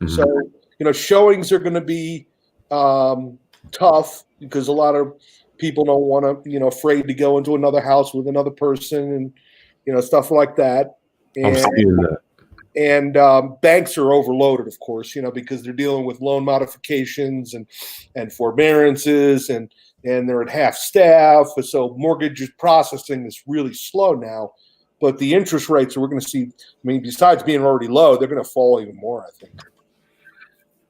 So, showings are going to be tough because a lot of people don't want to, afraid to go into another house with another person and, stuff like that. And, I'm seeing that. And banks are overloaded, of course, because they're dealing with loan modifications and forbearances and they're at half staff. So mortgage processing is really slow now. But the interest rates we're going to see, besides being already low, they're going to fall even more, I think.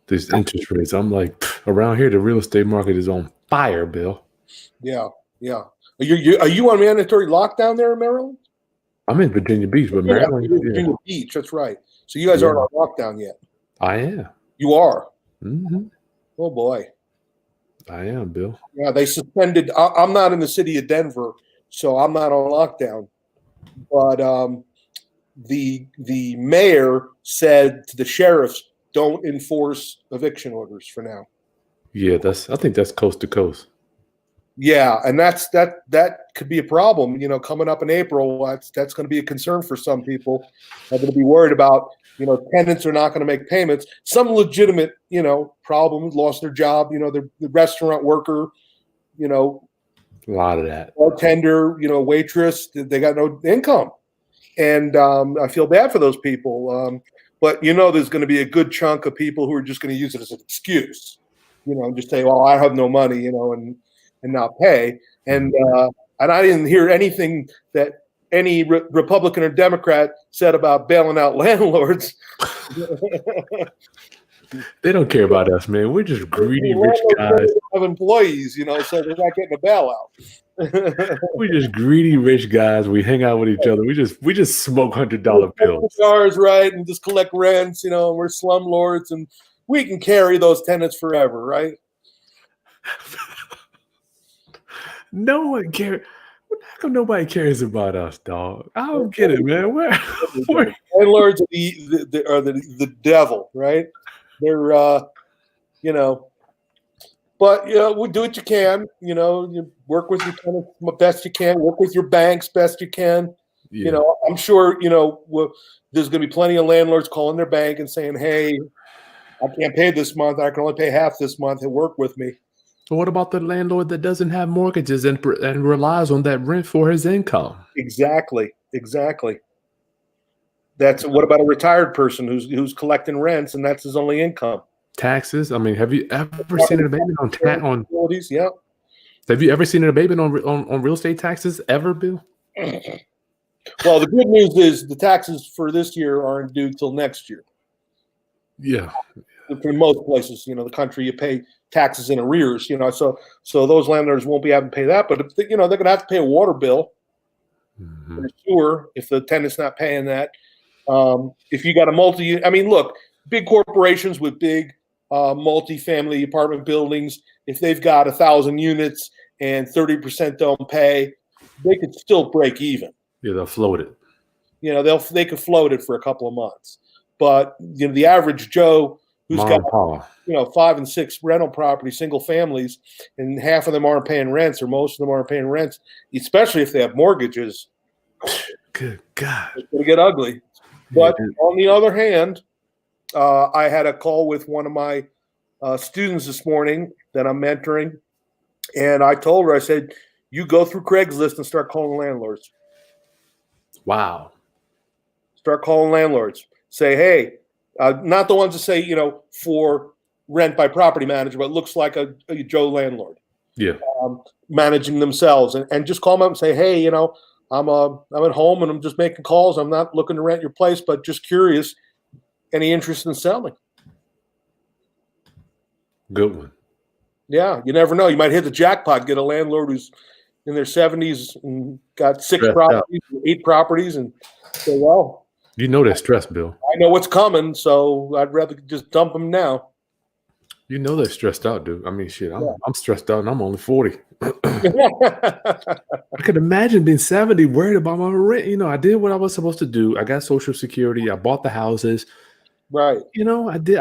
These interest rates, I'm like, around here, the real estate market is on fire, Bill. Yeah. Are you on mandatory lockdown there in Maryland? I'm in Virginia Beach, but Maryland. Virginia Beach, that's right. So you guys aren't on lockdown yet. I am. You are? Mm-hmm. Oh, boy. I am, Bill. Yeah, they suspended. I'm not in the city of Denver, so I'm not on lockdown. But the mayor said to the sheriffs, don't enforce eviction orders for now. Yeah, I think that's coast to coast. Yeah, and that could be a problem. Coming up in April, that's going to be a concern for some people. They're going to be worried about, tenants are not going to make payments. Some legitimate, problems, lost their job. The restaurant worker, a lot of that. Bartender, waitress, they got no income, and I feel bad for those people. But there's going to be a good chunk of people who are just going to use it as an excuse. Just say, well, I have no money, and not pay. And I didn't hear anything that any Republican or Democrat said about bailing out landlords. They don't care about us, man. We're just greedy rich guys. Have employees, so they're not getting a bailout. We're just greedy rich guys. We hang out with each other. We just smoke $100 bills. Cars, right, and just collect rents. We're slumlords, and we can carry those tenants forever, right? No one cares. How come nobody cares about us, dog? I don't get it, man. Landlords are the devil, right? They're but we do what you can. You work with your tenants best you can. Work with your banks best you can. Yeah. I'm sure there's going to be plenty of landlords calling their bank and saying, "Hey, I can't pay this month. I can only pay half this month. And work with me." So what about the landlord that doesn't have mortgages and relies on that rent for his income? Exactly. What about a retired person who's collecting rents and that's his only income? Taxes. Have you ever seen an abatement on utilities? Yeah. Have you ever seen an abatement on real estate taxes ever, Bill? Well, the good news is the taxes for this year aren't due till next year. Yeah. For most places, the country, you pay taxes in arrears, so those landlords won't be having to pay that, but they're going to have to pay a water bill, or sewer if the tenant's not paying that. If you got look, big corporations with big multi-family apartment buildings, if they've got 1,000 units and 30% don't pay, they could still break even. Yeah, they'll float it. They could float it for a couple of months, but the average Joe who's got 5 and 6 rental properties, single families, and half of them aren't paying rents, or most of them aren't paying rents, especially if they have mortgages. Good God, it's going to get ugly. But on the other hand, I had a call with one of my students this morning that I'm mentoring, and I told her, I said, "You go through Craigslist and start calling landlords." Wow. Start calling landlords. Say, hey. Not the ones that say, for rent by property manager, but looks like a Joe landlord. Yeah. Managing themselves, and just call them up and say, hey, I'm at home and I'm just making calls. I'm not looking to rent your place, but just curious. Any interest in selling? Good one. Yeah, you never know. You might hit the jackpot. Get a landlord who's in their 70s and got 6 properties, 8 properties, and say, well. They're stressed, Bill. I know what's coming, so I'd rather just dump them now. They're stressed out, dude. Shit, I'm stressed out, and I'm only 40. I could imagine being 70, worried about my rent. I did what I was supposed to do. I got Social Security. I bought the houses. Right. I did.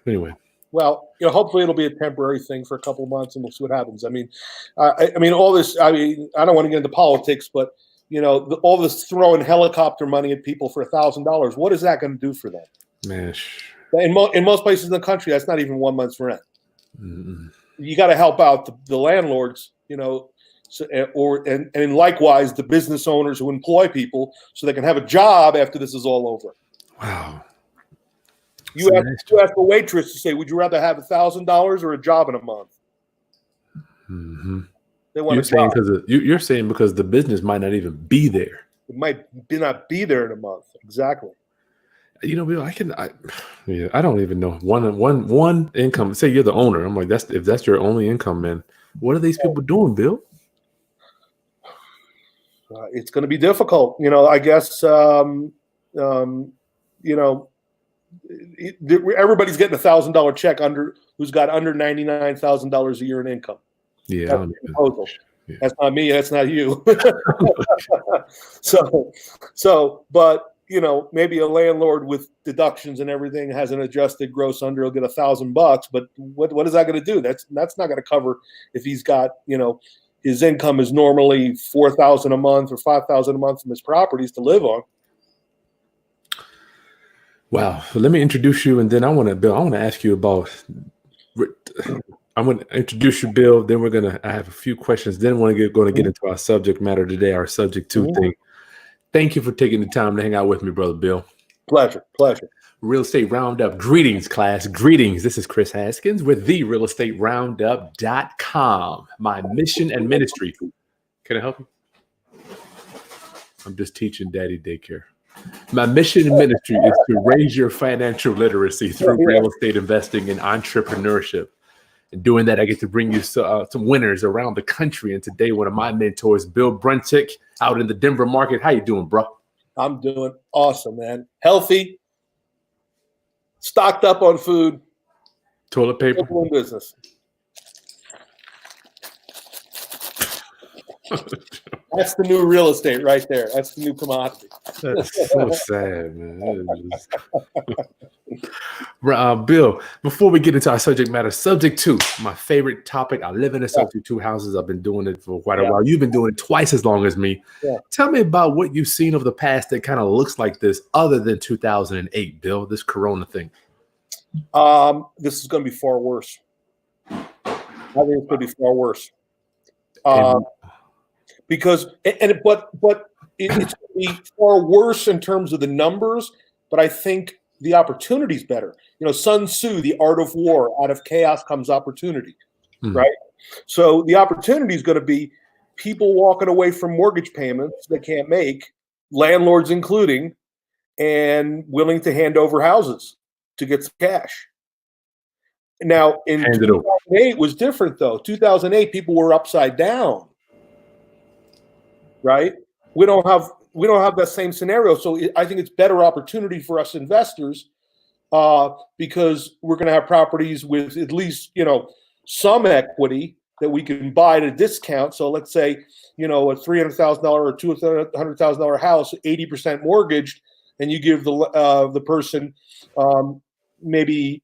Anyway. Well, hopefully it'll be a temporary thing for a couple of months, and we'll see what happens. All this. I don't want to get into politics, but. All this throwing helicopter money at people for $1,000. What is that going to do for them? Man, In most places in the country, that's not even 1 month's rent. Mm-mm. You got to help out the landlords, and likewise the business owners who employ people so they can have a job after this is all over. Wow. You ask a waitress to say, would you rather have $1,000 or a job in a month? Mm-hmm. They want you're saying because the business might not even be there. It might not be there in a month. Exactly. Bill, I don't even know one income. Say you're the owner. I'm like, if that's your only income, man, what are these people doing, Bill? It's going to be difficult. I guess, everybody's getting $1,000 check who's got under $99,000 a year in income. Yeah, that's not me. That's not you. But maybe a landlord with deductions and everything has an adjusted gross under. He'll get $1,000. But what is that going to do? That's not going to cover if he's got his income is normally $4,000 a month or $5,000 a month from his properties to live on. Wow. Well, let me introduce you, and then I want to ask you about. I'm going to introduce you, Bill. Then I have a few questions. Then going to get into our subject matter today, our subject to thing. Thank you for taking the time to hang out with me, brother Bill. Pleasure. Real Estate Roundup. Greetings, class. Greetings. This is Chris Haskins with the realestateroundup.com. My mission and ministry. Can I help you? I'm just teaching daddy daycare. My mission and ministry is to raise your financial literacy through real estate investing and entrepreneurship. And doing that, I get to bring you some winners around the country. And today, one of my mentors, Bill Bronchick, out in the Denver market. How you doing, bro? I'm doing awesome, man. Healthy, stocked up on food, toilet paper, doing business. That's the new real estate right there. That's the new commodity. That's so sad, man. Bill, before we get into our subject matter, subject two, my favorite topic. I live in a subject two houses. I've been doing it for quite a while. You've been doing it twice as long as me. Yeah. Tell me about what you've seen over the past that kind of looks like this other than 2008, Bill, this Corona thing. This is going to be far worse. I think it's going to be far worse. Because it's going to be far worse in terms of the numbers, but I think the opportunity is better. Sun Tzu, the art of war, out of chaos comes opportunity, right? So the opportunity is going to be people walking away from mortgage payments they can't make, landlords including, and willing to hand over houses to get some cash. Now, in 2008 was different, though. 2008, people were upside down. Right? We don't have that same scenario. So I think it's better opportunity for us investors because we're going to have properties with at least, some equity that we can buy at a discount. So let's say, a $300,000 or $200,000 house, 80% mortgaged, and you give the person maybe,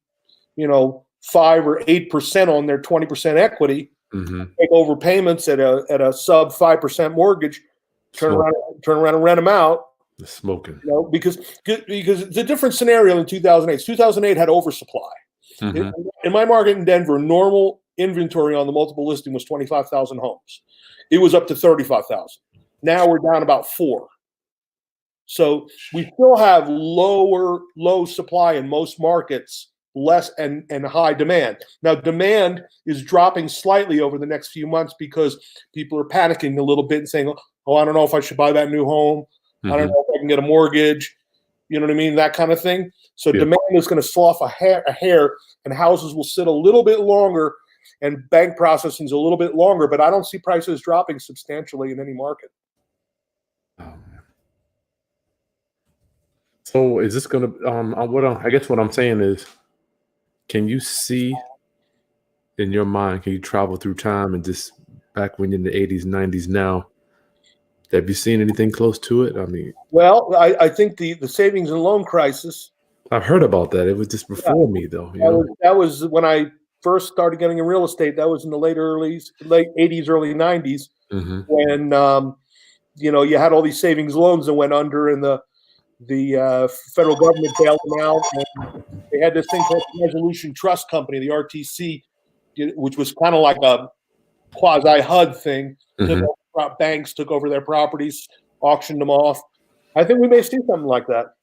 5 or 8% on their 20% equity. Take over payments at a sub 5% mortgage, turn around and rent them out. The smoking, because it's a different scenario in 2008. 2008 had oversupply. In my market in Denver, normal inventory on the multiple listing was 25,000 homes. It was up to 35,000. Now we're down about 4. So we still have low supply in most markets. Less and high demand. Now, demand is dropping slightly over the next few months because people are panicking a little bit and saying, oh, I don't know if I should buy that new home. I don't know if I can get a mortgage. You know what I mean? That kind of thing. So demand is going to slough a hair, and houses will sit a little bit longer, and bank processing is a little bit longer, but I don't see prices dropping substantially in any market. So is this going to, I guess what I'm saying is, can you see in your mind, can you travel through time and just back when you're in the 80s, 90s now, have you seen anything close to it? I mean, well, I think the savings and loan crisis. I've heard about that. It was just before me, though. That was when I first started getting in real estate. That was in the late 80s, early 90s, when, you had all these savings loans that went under, and the the federal government bailed them out, and they had this thing called the Resolution Trust Company, the RTC, which was kind of like a quasi HUD thing. Banks took over their properties, auctioned them off. I think we may see something like that.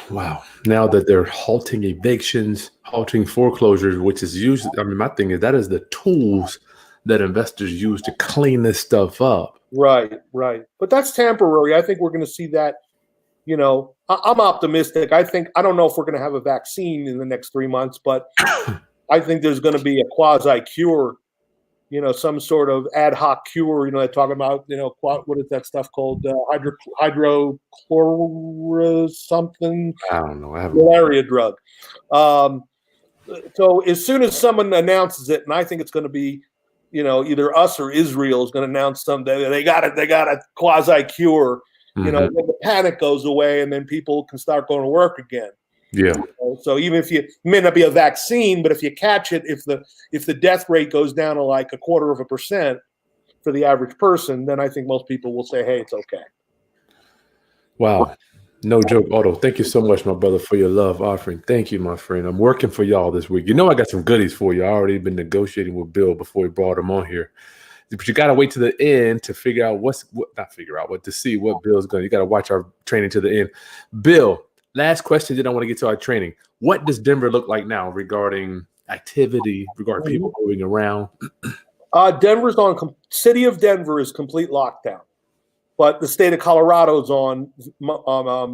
Wow. Now that they're halting evictions, halting foreclosures, which is usually, I mean, my thing is that is the tools that investors use to clean this stuff up. Right. But that's temporary. I think we're going to see that, I'm optimistic. I don't know if we're going to have a vaccine in the next 3 months, but I think there's going to be a quasi cure, some sort of ad hoc cure, they're talking about, what is that stuff called? Hydrochloro something. I don't know. I haven't. Malaria drug. So as soon as someone announces it, and I think it's going to be, either us or Israel is going to announce someday they got a quasi cure, then the panic goes away and then people can start going to work again. Yeah. So even if it may not be a vaccine, but if you catch it, if the death rate goes down to like 0.25% for the average person, then I think most people will say, hey, it's okay. Wow. No joke, Otto. Thank you so much, my brother, for your love offering. Thank you, my friend. I'm working for y'all this week. I got some goodies for you. I already been negotiating with Bill before we brought him on here. But you got to wait to the end to figure out to see what Bill's going to. You got to watch our training to the end. Bill, last question, then I want to get to our training. What does Denver look like now regarding activity, regarding people moving around? City of Denver is complete lockdown. But the state of Colorado is on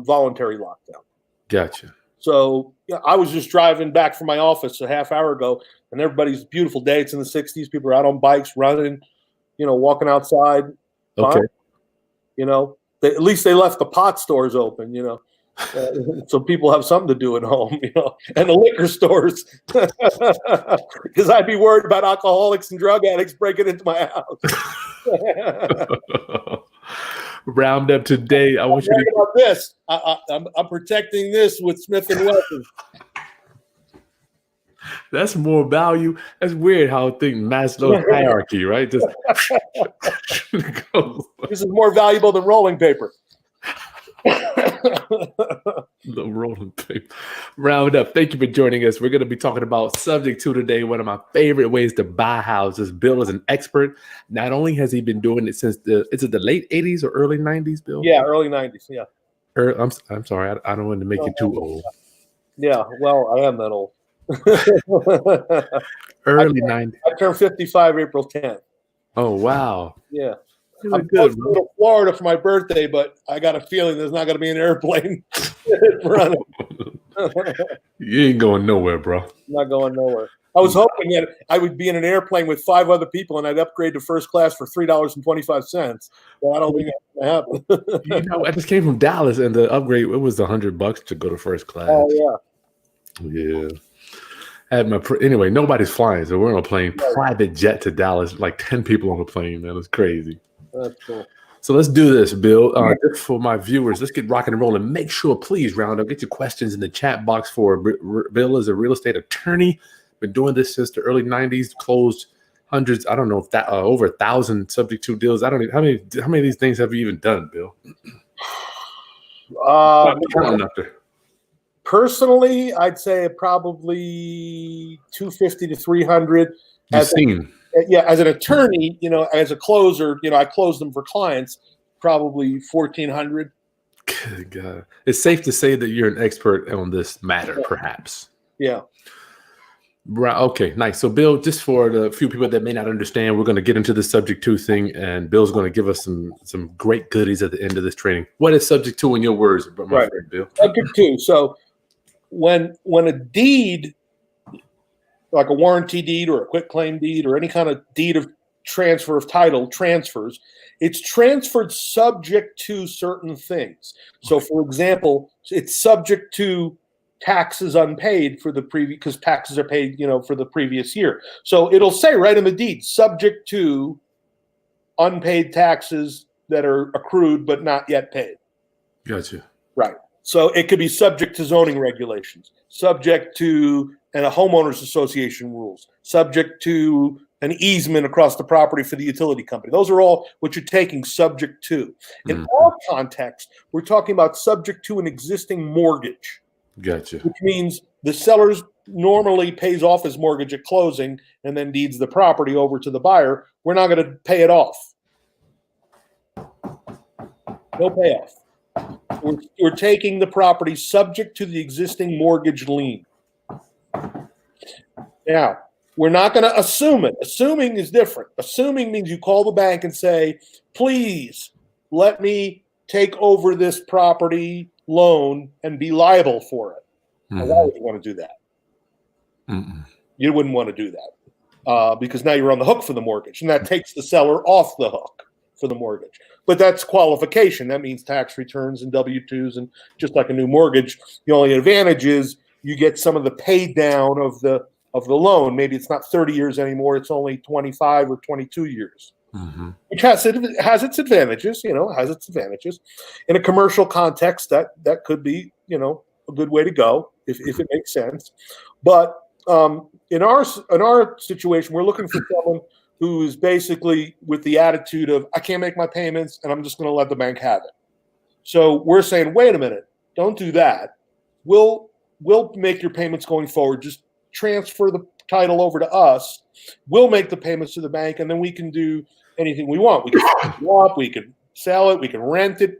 voluntary lockdown. Gotcha. So I was just driving back from my office a half hour ago, and everybody's beautiful day. It's in the 60s. People are out on bikes, running, walking outside. Okay. At least they left the pot stores open, so people have something to do at home, and the liquor stores, because I'd be worried about alcoholics and drug addicts breaking into my house. Roundup today. I want you to about this. I'm protecting this with Smith & Wesson. That's more value. That's weird how I think Maslow's hierarchy, right? Just this is more valuable than rolling paper. The rolling paper. Roundup. Thank you for joining us. We're going to be talking about subject to today. One of my favorite ways to buy houses. Bill is an expert. Not only has he been doing it since the late 80s or early 90s, Bill? Yeah, early 90s. Yeah. I'm sorry. I don't want to make you too old. Yeah. Well, I am that old. Early 90s. I turned 55 April 10th. Oh, wow. Yeah. I'm good, supposed to go to Florida for my birthday, but I got a feeling there's not going to be an airplane running. You ain't going nowhere, bro. I'm not going nowhere. I was hoping that I would be in an airplane with 5 other people and I'd upgrade to first class for $3.25. Well, I don't think that's going to happen. I just came from Dallas and the upgrade, it was $100 to go to first class. Oh, yeah. Yeah. Anyway, nobody's flying, so we're on a plane, private jet to Dallas, like 10 people on the plane, man. It's crazy. That's cool. So let's do this, Bill. Just for my viewers, let's get rocking and rolling. Make sure, please, Roundup, get your questions in the chat box for Bill is a real estate attorney. Been doing this since the early 90s, closed hundreds, I don't know if that over 1,000 subject to deals. I don't know how many of these things have you even done, Bill? Personally, I'd say probably 250 to 300. As an attorney, as a closer, I close them for clients, probably 1,400. Good God. It's safe to say that you're an expert on this matter, perhaps. Yeah. Right. Okay, nice. So, Bill, just for the few people that may not understand, we're going to get into the subject to thing, and Bill's going to give us some great goodies at the end of this training. What is subject to in your words, my friend Bill? Subject to. So, when a deed, like a warranty deed or a quitclaim deed or any kind of deed of transfer of title transfers, it's transferred subject to certain things. So, for example, it's subject to taxes unpaid for the previous, because taxes are paid, for the previous year. So it'll say right in the deed, subject to unpaid taxes that are accrued but not yet paid. Gotcha. Right. So it could be subject to zoning regulations, subject to a homeowners association rules, subject to an easement across the property for the utility company. Those are all what you're taking subject to. In our context, we're talking about subject to an existing mortgage. Gotcha. Which means the seller normally pays off his mortgage at closing and then deeds the property over to the buyer. We're not going to pay it off. No payoff. We're taking the property subject to the existing mortgage lien. Now, we're not going to assume it. Assuming is different. Assuming means you call the bank and say, please let me take over this property loan and be liable for it. Now, why would you want to do that? You wouldn't want to do that because now you're on the hook for the mortgage, and that takes the seller off the hook for the mortgage. But that's qualification. That means tax returns and W-2s, and just like a new mortgage, the only advantage is you get some of the pay down of the loan. Maybe it's not 30 years anymore; it's only 25 or 22 years. Which has its advantages, has its advantages. In a commercial context, that could be, a good way to go if it makes sense. But in our situation, we're looking for someone who is basically with the attitude of, I can't make my payments and I'm just going to let the bank have it. So we're saying, wait a minute, don't do that. We'll make your payments going forward. Just transfer the title over to us. We'll make the payments to the bank, and then we can do anything we want. We can set it up, we can sell it, we can rent it.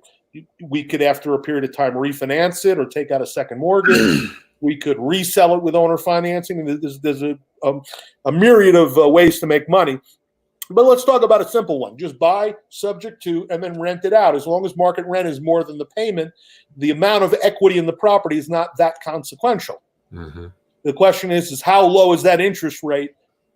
We could, after a period of time, refinance it or take out a second mortgage. We could resell it with owner financing. And there's a myriad of ways to make money. But let's talk about a simple one. Just buy subject to and then rent it out. As long as market rent is more than the payment, the amount of equity in the property is not that consequential. The question is how low is that interest rate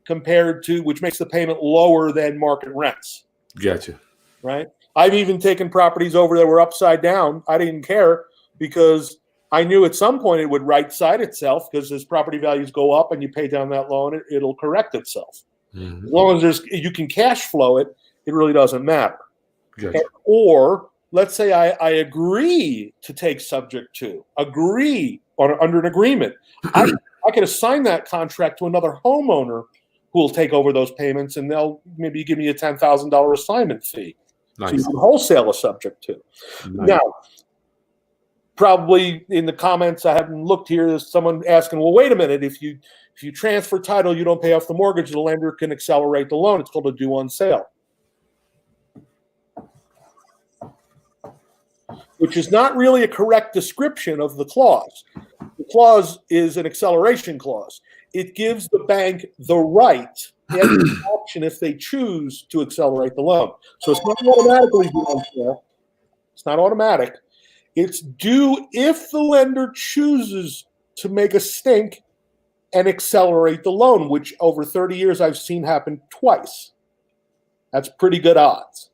compared to, which makes the payment lower than market rents. Gotcha. Right? I've even taken properties over that were upside down. I didn't care because I knew at some point it would right side itself, because as property values go up and you pay down that loan, it'll correct itself. As long as you can cash flow it, it really doesn't matter. Gotcha. Or let's say I agree to take subject to, under an agreement. I could assign that contract to another homeowner who will take over those payments, and they'll maybe give me a $10,000 assignment fee. Nice. So you can wholesale a subject to. Nice. Now, probably in the comments, I haven't looked here, there's someone asking, well, wait a minute, if you transfer title, you don't pay off the mortgage, the lender can accelerate the loan. It's called a due on sale, which is not really a correct description of the clause. The clause is an acceleration clause. It gives the bank the right and the option if they choose to accelerate the loan. So it's not automatically due on sale. It's not automatic. It's due if the lender chooses to make a stink and accelerate the loan, which over 30 years I've seen happen twice. That's pretty good odds.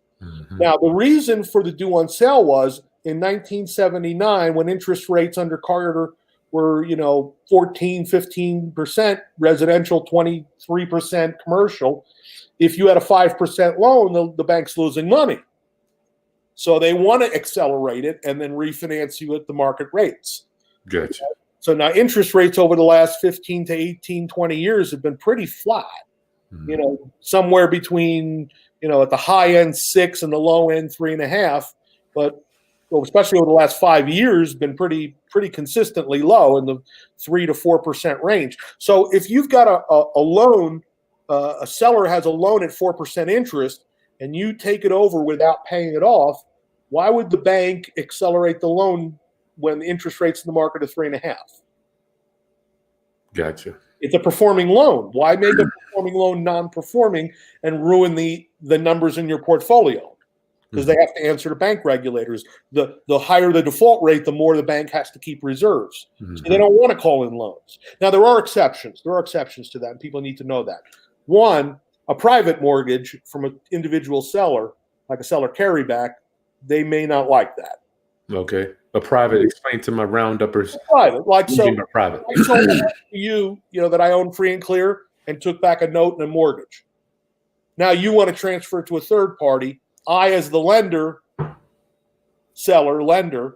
Now, the reason for the due on sale was in 1979, when interest rates under Carter were, 14, 15% residential, 23% commercial. If you had a 5% loan, the bank's losing money. So they want to accelerate it and then refinance you at the market rates. Gotcha. So now interest rates over the last 15 to 18, 20 years have been pretty flat. Somewhere between, at the high end 6 and the low end 3.5. But especially over the last 5 years, been pretty consistently low in the 3 to 4% range. So if you've got a loan, a seller has a loan at 4% interest, and you take it over without paying it off, why would the bank accelerate the loan when the interest rates in the market are 3.5? Gotcha. It's a performing loan. Why make a performing loan non-performing and ruin the numbers in your portfolio? Because they have to answer to bank regulators. The higher the default rate, the more the bank has to keep reserves. So they don't want to call in loans. Now, there are exceptions. There are exceptions to that, and people need to know that. One, a private mortgage from an individual seller, like a seller carryback, they may not like that. Okay. A private, explain to my rounduppers. Private, like so. Private. I told you, that I own free and clear and took back a note and a mortgage. Now you want to transfer it to a third party. I, as the lender,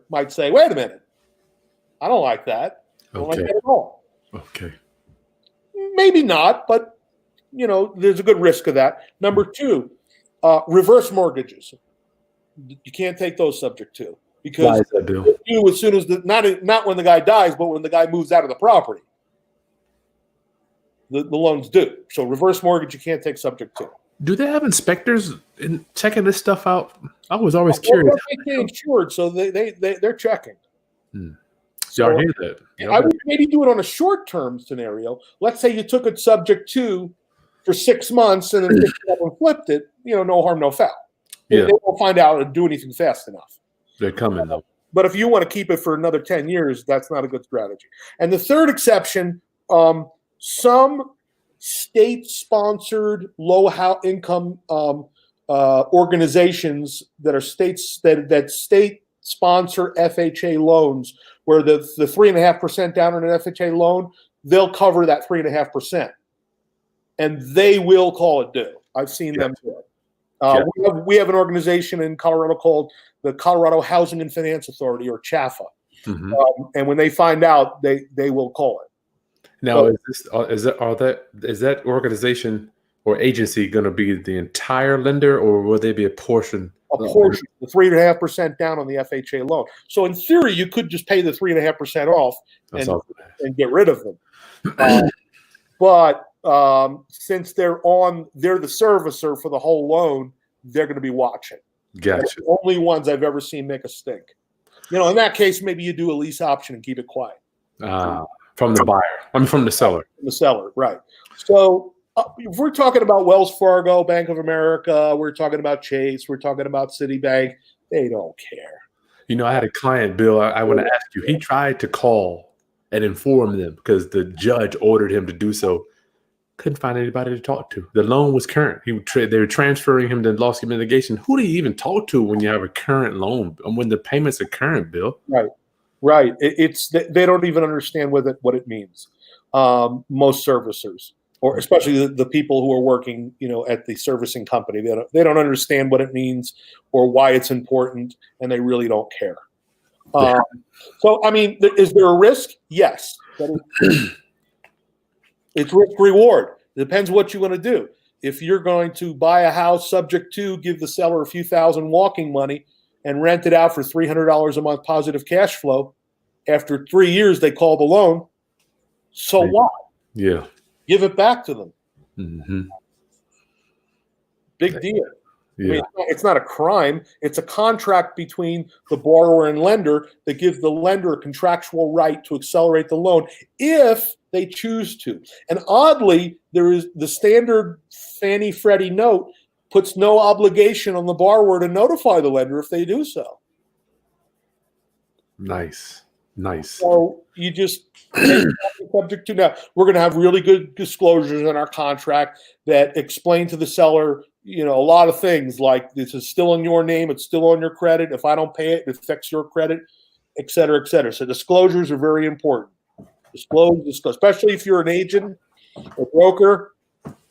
might say, wait a minute. I don't like that. I don't like that at all. Okay. Maybe not, but there's a good risk of that. Number two, reverse mortgages. You can't take those subject to, because why is that, Bill? as soon as not when the guy dies, but when the guy moves out of the property, the loan's due. So reverse mortgage you can't take subject to. Do they have inspectors in checking this stuff out? I was always curious. They insured, so they're checking. So y'all hear that? I would maybe do it on a short-term scenario. Let's say you took it subject to for 6 months and then picked it up and flipped it. No harm, no foul. They won't find out and do anything fast enough. They're coming though. But if you want to keep it for another 10 years, that's not a good strategy. And the third exception, some state-sponsored low-income organizations that are that state sponsor FHA loans, where the 3.5% down on an FHA loan, they'll cover that 3.5%, and they will call it due. I've seen them do it. We have an organization in Colorado called the Colorado Housing and Finance Authority, or CHAFA, and when they find out, they will call it. Now, is that organization or agency going to be the entire lender, or will they be a portion? A portion, the 3.5% down on the FHA loan. So in theory, you could just pay the 3.5% off and get rid of them. But since they're the servicer for the whole loan, they're going to be watching. Gotcha. They're the only ones I've ever seen make a stink. In that case, maybe you do a lease option and keep it quiet. From the buyer. From the seller. The seller, right. So if we're talking about Wells Fargo, Bank of America, we're talking about Chase, we're talking about Citibank, they don't care. I had a client, Bill, I want to ask you. He tried to call and inform them because the judge ordered him to do so. Couldn't find anybody to talk to. The loan was current. They were transferring him to lawsuit mitigation. Who do you even talk to when you have a current loan and when the payments are current, Bill? Right. They don't even understand what it means. Most servicers, or especially the people who are working, at the servicing company, they don't understand what it means or why it's important, and they really don't care. So, is there a risk? Yes. It's risk reward. It depends what you want to do. If you're going to buy a house subject to give the seller a few thousand walking money and rent it out for $300 a month positive cash flow, after 3 years they call the loan. So what? Yeah. Give it back to them. Mm-hmm. Big deal. Yeah. It's not a crime. It's a contract between the borrower and lender that gives the lender a contractual right to accelerate the loan if they choose to. And oddly, there is the standard Fannie Freddie note puts no obligation on the borrower to notify the lender if they do so. Nice. So you just subject to. Now we're going to have really good disclosures in our contract that explain to the seller, a lot of things like this is still in your name, it's still on your credit. If I don't pay it, it affects your credit, et cetera, et cetera. So disclosures are very important. Disclose, especially if you're an agent or broker.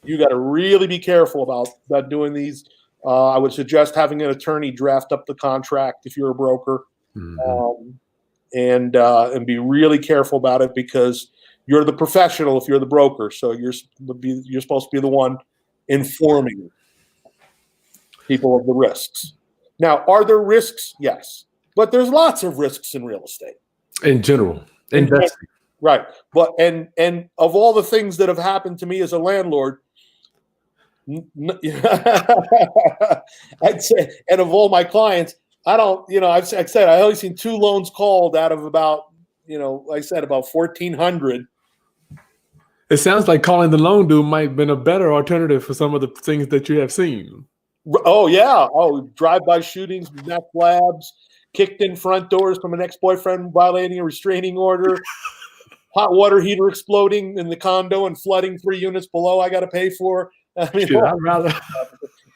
You got to really be careful about doing these. I would suggest having an attorney draft up the contract if you're a broker. Mm-hmm. And be really careful about it, because you're the professional if you're the broker. So you're supposed to be the one informing people of the risks. Now, are there risks? Yes, but there's lots of risks in real estate. In general, investing. Right. But and of all the things that have happened to me as a landlord, I'd say, and of all my clients, I don't, I've said I only seen 2 loans called out of about, like I said, about 1,400. It sounds like calling the loan dude might have been a better alternative for some of the things that you have seen. Oh, yeah. Oh, drive-by shootings, meth labs, kicked in front doors from an ex-boyfriend violating a restraining order, hot water heater exploding in the condo and flooding 3 units below I got to pay for. I'd rather...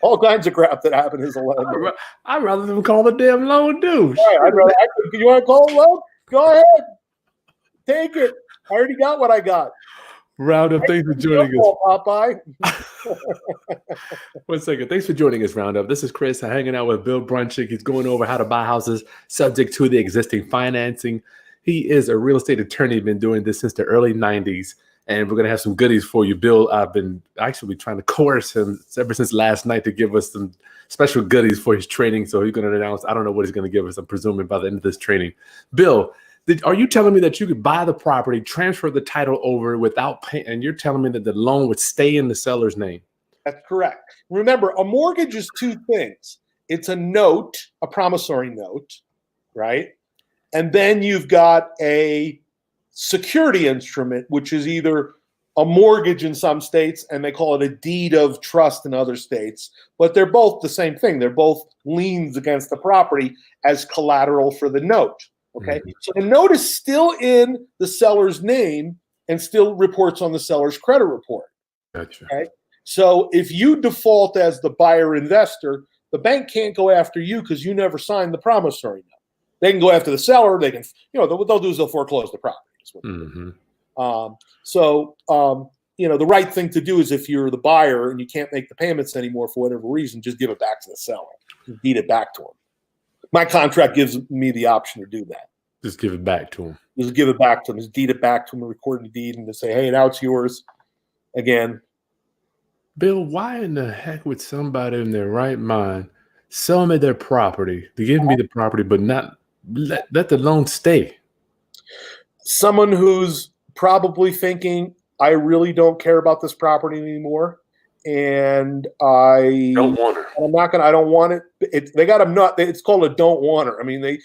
all kinds of crap that happened as a loan. I'd rather them call the damn loan douche. Right, you want to call a loan? Go ahead. Take it. I already got what I got. Roundup, thanks for joining us. Popeye. 1 second. Thanks for joining us, Roundup. This is Chris hanging out with Bill Bronchick. He's going over how to buy houses subject to the existing financing. He is a real estate attorney, been doing this since the early 90s. and we're going to have some goodies for you. Bill, I've been actually trying to coerce him ever since last night to give us some special goodies for his training. So he's going to announce, I don't know what he's going to give us, I'm presuming by the end of this training. Bill, are you telling me that you could buy the property, transfer the title over without paying, and you're telling me that the loan would stay in the seller's name? That's correct. Remember, a mortgage is two things. It's a note, a promissory note, right? And then you've got a security instrument, which is either a mortgage in some states, and they call it a deed of trust in other states. But they're both the same thing. They're both liens against the property as collateral for the note. Okay, so the note is still in the seller's name and still reports on the seller's credit report. Gotcha. Okay, so if you default as the buyer investor, the bank can't go after you because you never signed the promissory note. They can go after the seller. They can, what they'll do is they'll foreclose the property. The right thing to do is if you're the buyer and you can't make the payments anymore for whatever reason, just give it back to the seller. Just deed it back to them. My contract gives me the option to do that. Just give it back to him. Just give it back to him. Just deed it back to him and record the deed and just say, hey, now it's yours again. Bill, why in the heck would somebody in their right mind sell me their property, to give me the property, but not let the loan stay? Someone who's probably thinking, I really don't care about this property anymore. And I don't want her. I don't want it. They got them not. It's called a don't want her. I mean, they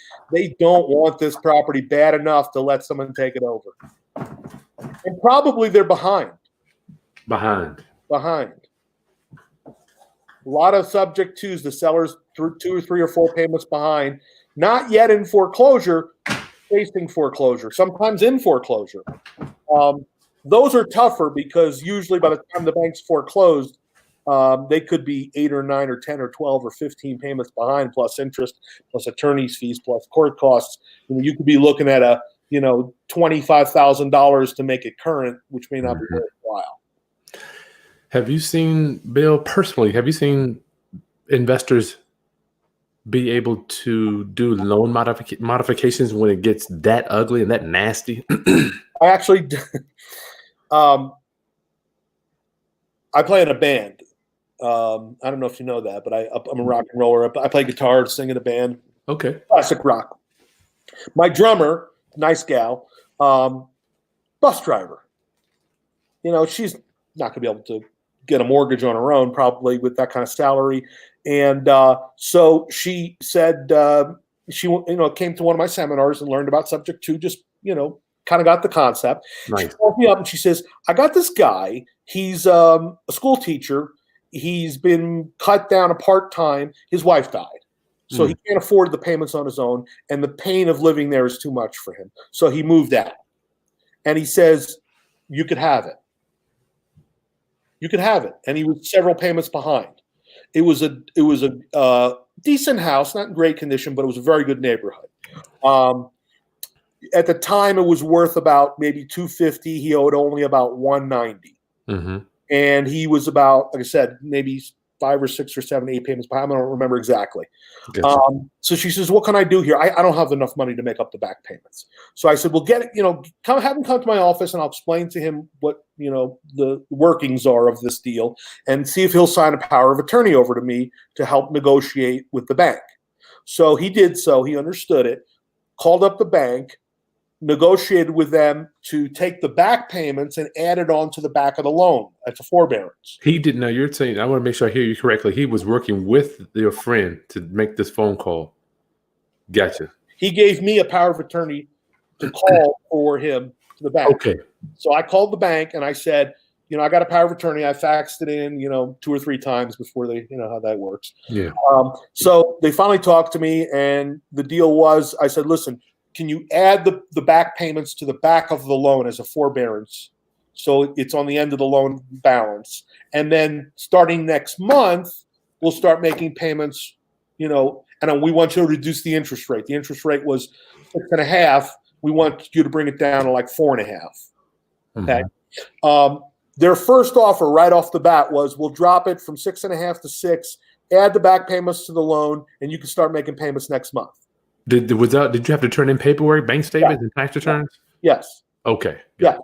don't want this property bad enough to let someone take it over. And probably they're behind. Behind. A lot of subject twos. The seller's 2 or 3 or 4 payments behind. Not yet in foreclosure, facing foreclosure. Sometimes in foreclosure. Those are tougher because usually by the time the bank's foreclosed, they could be 8 or 9 or 10 or 12 or 15 payments behind, plus interest, plus attorney's fees, plus court costs. You could be looking at a $25,000 to make it current, which may not be worthwhile. Have you seen, Bill, personally, investors be able to do loan modifications when it gets that ugly and that nasty? I actually I play in a band. I don't know if you know that, but I'm a rock and roller. I play guitar, sing in a band. Okay. Classic rock. My drummer, nice gal, bus driver. She's not going to be able to get a mortgage on her own, probably with that kind of salary. And so she said she came to one of my seminars and learned about subject to, just kind of got the concept. Nice. She called me up and she says, I got this guy. He's a school teacher. He's been cut down to part-time. His wife died. So he can't afford the payments on his own. And the pain of living there is too much for him. So he moved out. And he says, you could have it. You could have it. And he was several payments behind. It was a decent house, not in great condition, but it was a very good neighborhood. At the time, it was worth about maybe $250. He owed only about $190, and he was about, like I said, maybe 5 or 6 or 7, 8 payments behind. I don't remember exactly. Gotcha. So she says, "What can I do here? I don't have enough money to make up the back payments." So I said, "Well, have him come to my office, and I'll explain to him what the workings are of this deal, and see if he'll sign a power of attorney over to me to help negotiate with the bank." So he did so. He understood it. Called up the bank. Negotiated with them to take the back payments and add it on to the back of the loan as a forbearance. He didn't know. You're saying, I want to make sure I hear you correctly. He was working with your friend to make this phone call. Gotcha. He gave me a power of attorney to call for him to the bank. Okay. So I called the bank and I said, I got a power of attorney. I faxed it in, 2 or 3 times before they, how that works. Yeah. So they finally talked to me, and the deal was, I said, listen, can you add the back payments to the back of the loan as a forbearance? So it's on the end of the loan balance. And then starting next month, we'll start making payments, and we want you to reduce the interest rate. The interest rate was 6.5. We want you to bring it down to like 4.5. Okay. Their first offer right off the bat was, we'll drop it from 6.5 to 6, add the back payments to the loan, and you can start making payments next month. Did you have to turn in paperwork, bank statements, and tax returns? Yes. Okay. Yeah.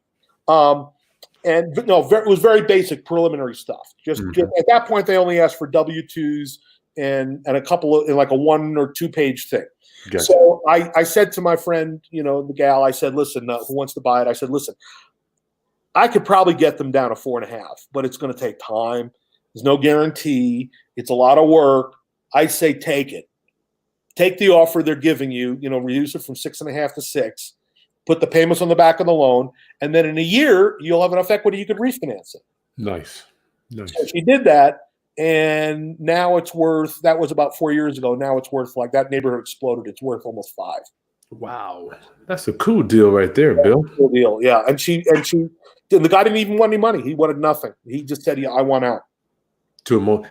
And no, it was very basic preliminary stuff. Just at that point, they only asked for W-2s and a couple of like a 1 or 2 page thing. Gotcha. So I said to my friend, the gal, I said, listen, who wants to buy it? I said, listen, I could probably get them down to 4.5, but it's going to take time. There's no guarantee. It's a lot of work. I say take it. Take the offer they're giving you, reduce it from 6.5 to 6, put the payments on the back of the loan, and then in a year, you'll have enough equity you could refinance it. Nice. So she did that, and now it's worth, that was about 4 years ago, now it's worth, like, that neighborhood exploded. It's worth almost 5. Wow. That's a cool deal right there, Bill. Cool deal, yeah. And the guy didn't even want any money. He wanted nothing. He just said, I want out.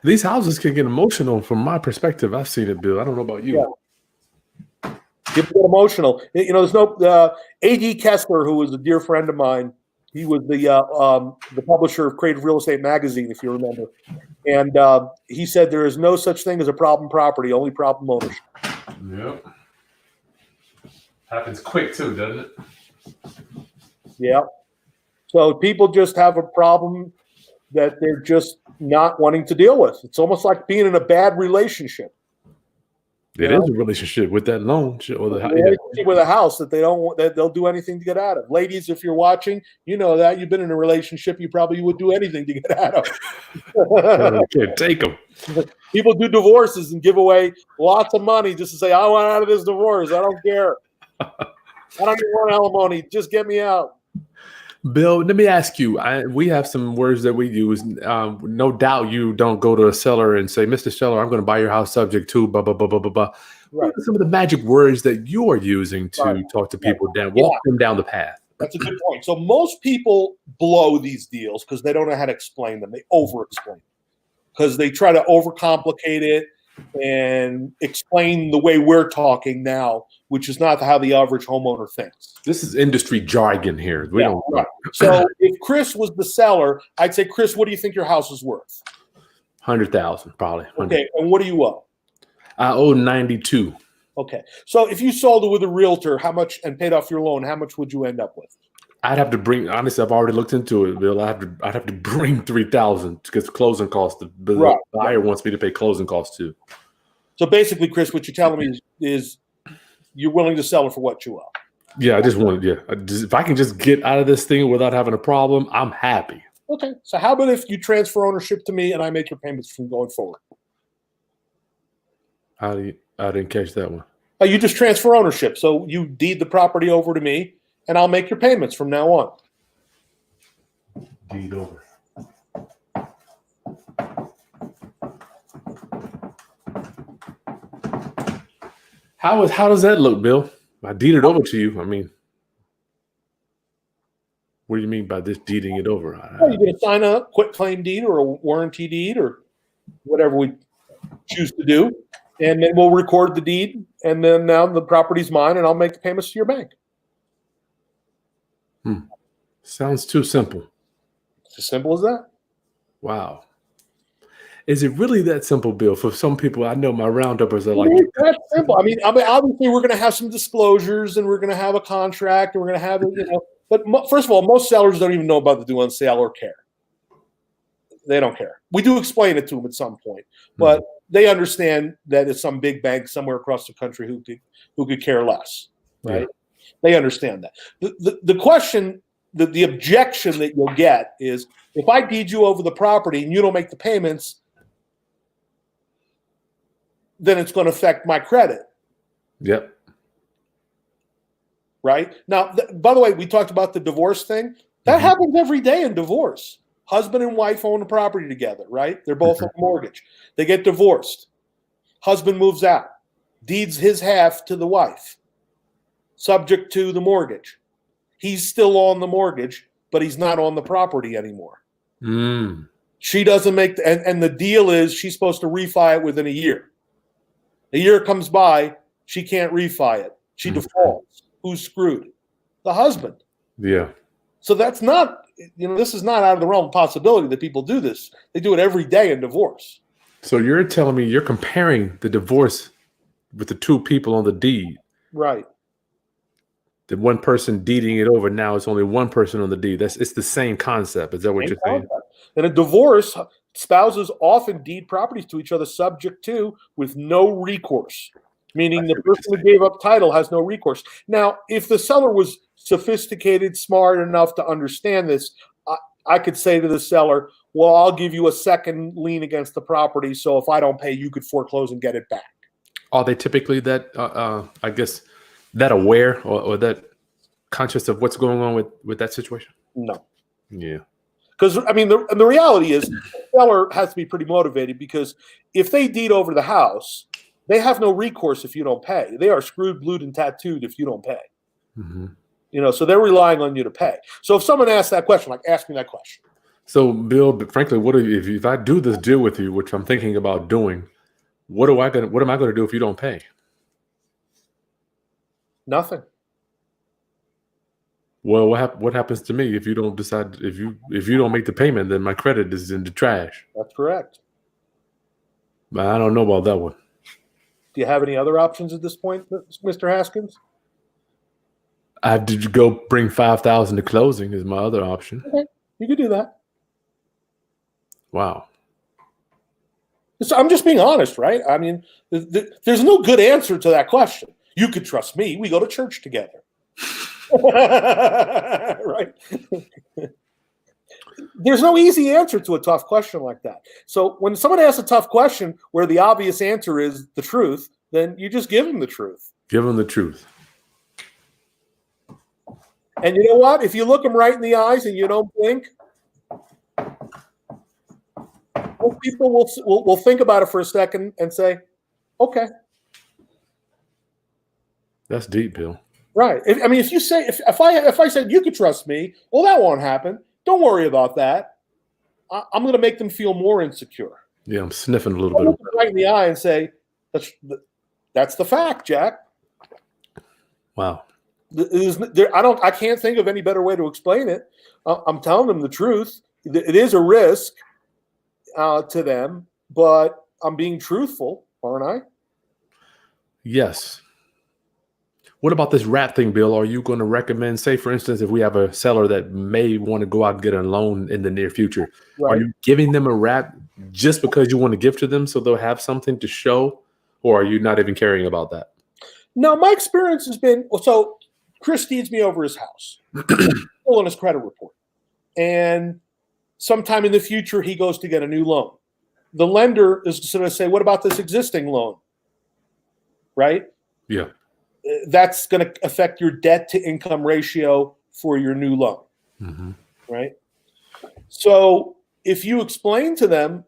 These houses can get emotional from my perspective. I've seen it, Bill. I don't know about you. Yeah. People get emotional. There's no A.D. Kessler, who was a dear friend of mine. He was the publisher of Creative Real Estate Magazine, if you remember. And he said there is no such thing as a problem property, only problem ownership. Yep. Happens quick too, doesn't it? Yeah. So people just have a problem that they're just not wanting to deal with. It's almost like being in a bad relationship. It is a relationship with that loan or with a house that they don't want, that they'll do anything to get out of. Ladies, if you're watching, you know that you've been in a relationship, you probably would do anything to get out of. Can't take them. People do divorces and give away lots of money just to say, I want out of this divorce. I don't care. I don't even want alimony. Just get me out. Bill, let me ask you, we have some words that we use. No doubt you don't go to a seller and say, Mr. Seller, I'm going to buy your house subject to blah, blah, blah, blah, blah, blah. Right. What are some of the magic words that you are using to talk to people down, walk them down the path? That's a good point. So most people blow these deals because they don't know how to explain them. They over-explain because they try to overcomplicate it and explain the way we're talking now, which is not how the average homeowner thinks. This is industry jargon here. We don't. Right. So if Chris was the seller, I'd say, Chris, what do you think your house is worth? 100,000, probably. 100. Okay, and what do you owe? I owe 92. Okay, so if you sold it with a realtor, how much, and paid off your loan, how much would you end up with? I'd have to bring. Honestly, I've already looked into it, Bill. I'd have to bring 3,000 because closing costs. The buyer wants me to pay closing costs too. So basically, Chris, what you're telling me is you're willing to sell it for what you owe. Yeah, I just wanted. Yeah, if I can just get out of this thing without having a problem, I'm happy. Okay, so how about if you transfer ownership to me and I make your payments from going forward? I didn't catch that one. You just transfer ownership, so you deed the property over to me, and I'll make your payments from now on. Deed over. How does that look, Bill? I deed it over to you. I mean, what do you mean by this deeding it over? Well, you're going to sign a quit claim deed or a warranty deed or whatever we choose to do, and then we'll record the deed, and then now the property's mine, and I'll make the payments to your bank. Sounds too simple. It's as simple as that. Wow. Is it really that simple, Bill? For some people, I know my rounduppers are like, that's simple. I mean, obviously, we're going to have some disclosures, and we're going to have a contract, and we're going to have, But first of all, most sellers don't even know about the due on sale or care. They don't care. We do explain it to them at some point, but they understand that it's some big bank somewhere across the country who could care less, right? Yeah. They understand that. The question, the objection that you'll get is, if I deed you over the property and you don't make the payments, then it's going to affect my credit. Yep. Right? Now, by the way, we talked about the divorce thing. That happens every day in divorce. Husband and wife own a property together, right? They're both on a mortgage. They get divorced. Husband moves out, deeds his half to the wife, subject to the mortgage. He's still on the mortgage, but he's not on the property anymore. She doesn't make and the deal is she's supposed to refi it within a year. A year comes by, she can't refi it. She defaults. Who's screwed? The husband. Yeah. So that's not, this is not out of the realm of possibility that people do this. They do it every day in divorce. So you're telling me you're comparing the divorce with the two people on the deed. Right. the one person deeding it over. Now it's only one person on the deed. It's the same concept. Is that what you're saying? In a divorce, spouses often deed properties to each other subject to with no recourse, meaning the person who gave up title has no recourse. Now, if the seller was sophisticated, smart enough to understand this, I could say to the seller, well, I'll give you a second lien against the property, so if I don't pay, you could foreclose and get it back. Are they typically that, I guess, that aware or that conscious of what's going on with that situation? No. Yeah. Because, I mean, the reality is the seller has to be pretty motivated, because if they deed over the house, they have no recourse if you don't pay. They are screwed, blued, and tattooed if you don't pay. Mm-hmm. So they're relying on you to pay. So if someone asks that question, like, ask me that question. So, Bill, frankly, if I do this deal with you, which I'm thinking about doing, what am I going to do if you don't pay? Nothing. Well, what happens to me if you don't decide, if you don't make the payment, then my credit is in the trash? That's correct. But I don't know about that one. Do you have any other options at this point, Mr. Haskins? I have to go bring $5,000 to closing is my other option. Okay, you could do that. Wow. So I'm just being honest, right? I mean, there's no good answer to that question. You could trust me. We go to church together. Right? There's no easy answer to a tough question like that. So when someone asks a tough question where the obvious answer is the truth, then you just give them the truth. Give them the truth. And you know what? If you look them right in the eyes and you don't blink, most people will think about it for a second and say, okay. That's deep, Bill. Right. If you say, if I said you could trust me, well, that won't happen. Don't worry about that. I'm going to make them feel more insecure. Yeah, I'm sniffing a little bit. Look them right in the eye and say, that's the fact, Jack. Wow. I can't think of any better way to explain it. I'm telling them the truth. It is a risk to them, but I'm being truthful, aren't I? Yes. What about this wrap thing, Bill? Are you going to recommend, say, for instance, if we have a seller that may want to go out and get a loan in the near future, right, are you giving them a wrap just because you want to give to them so they'll have something to show, or are you not even caring about that? No, my experience has been, so Chris deeds me over his house, still on his credit report. And sometime in the future, he goes to get a new loan. The lender is going to say, what about this existing loan? Right? Yeah. That's going to affect your debt to income ratio for your new loan. Mm-hmm. Right? So if you explain to them,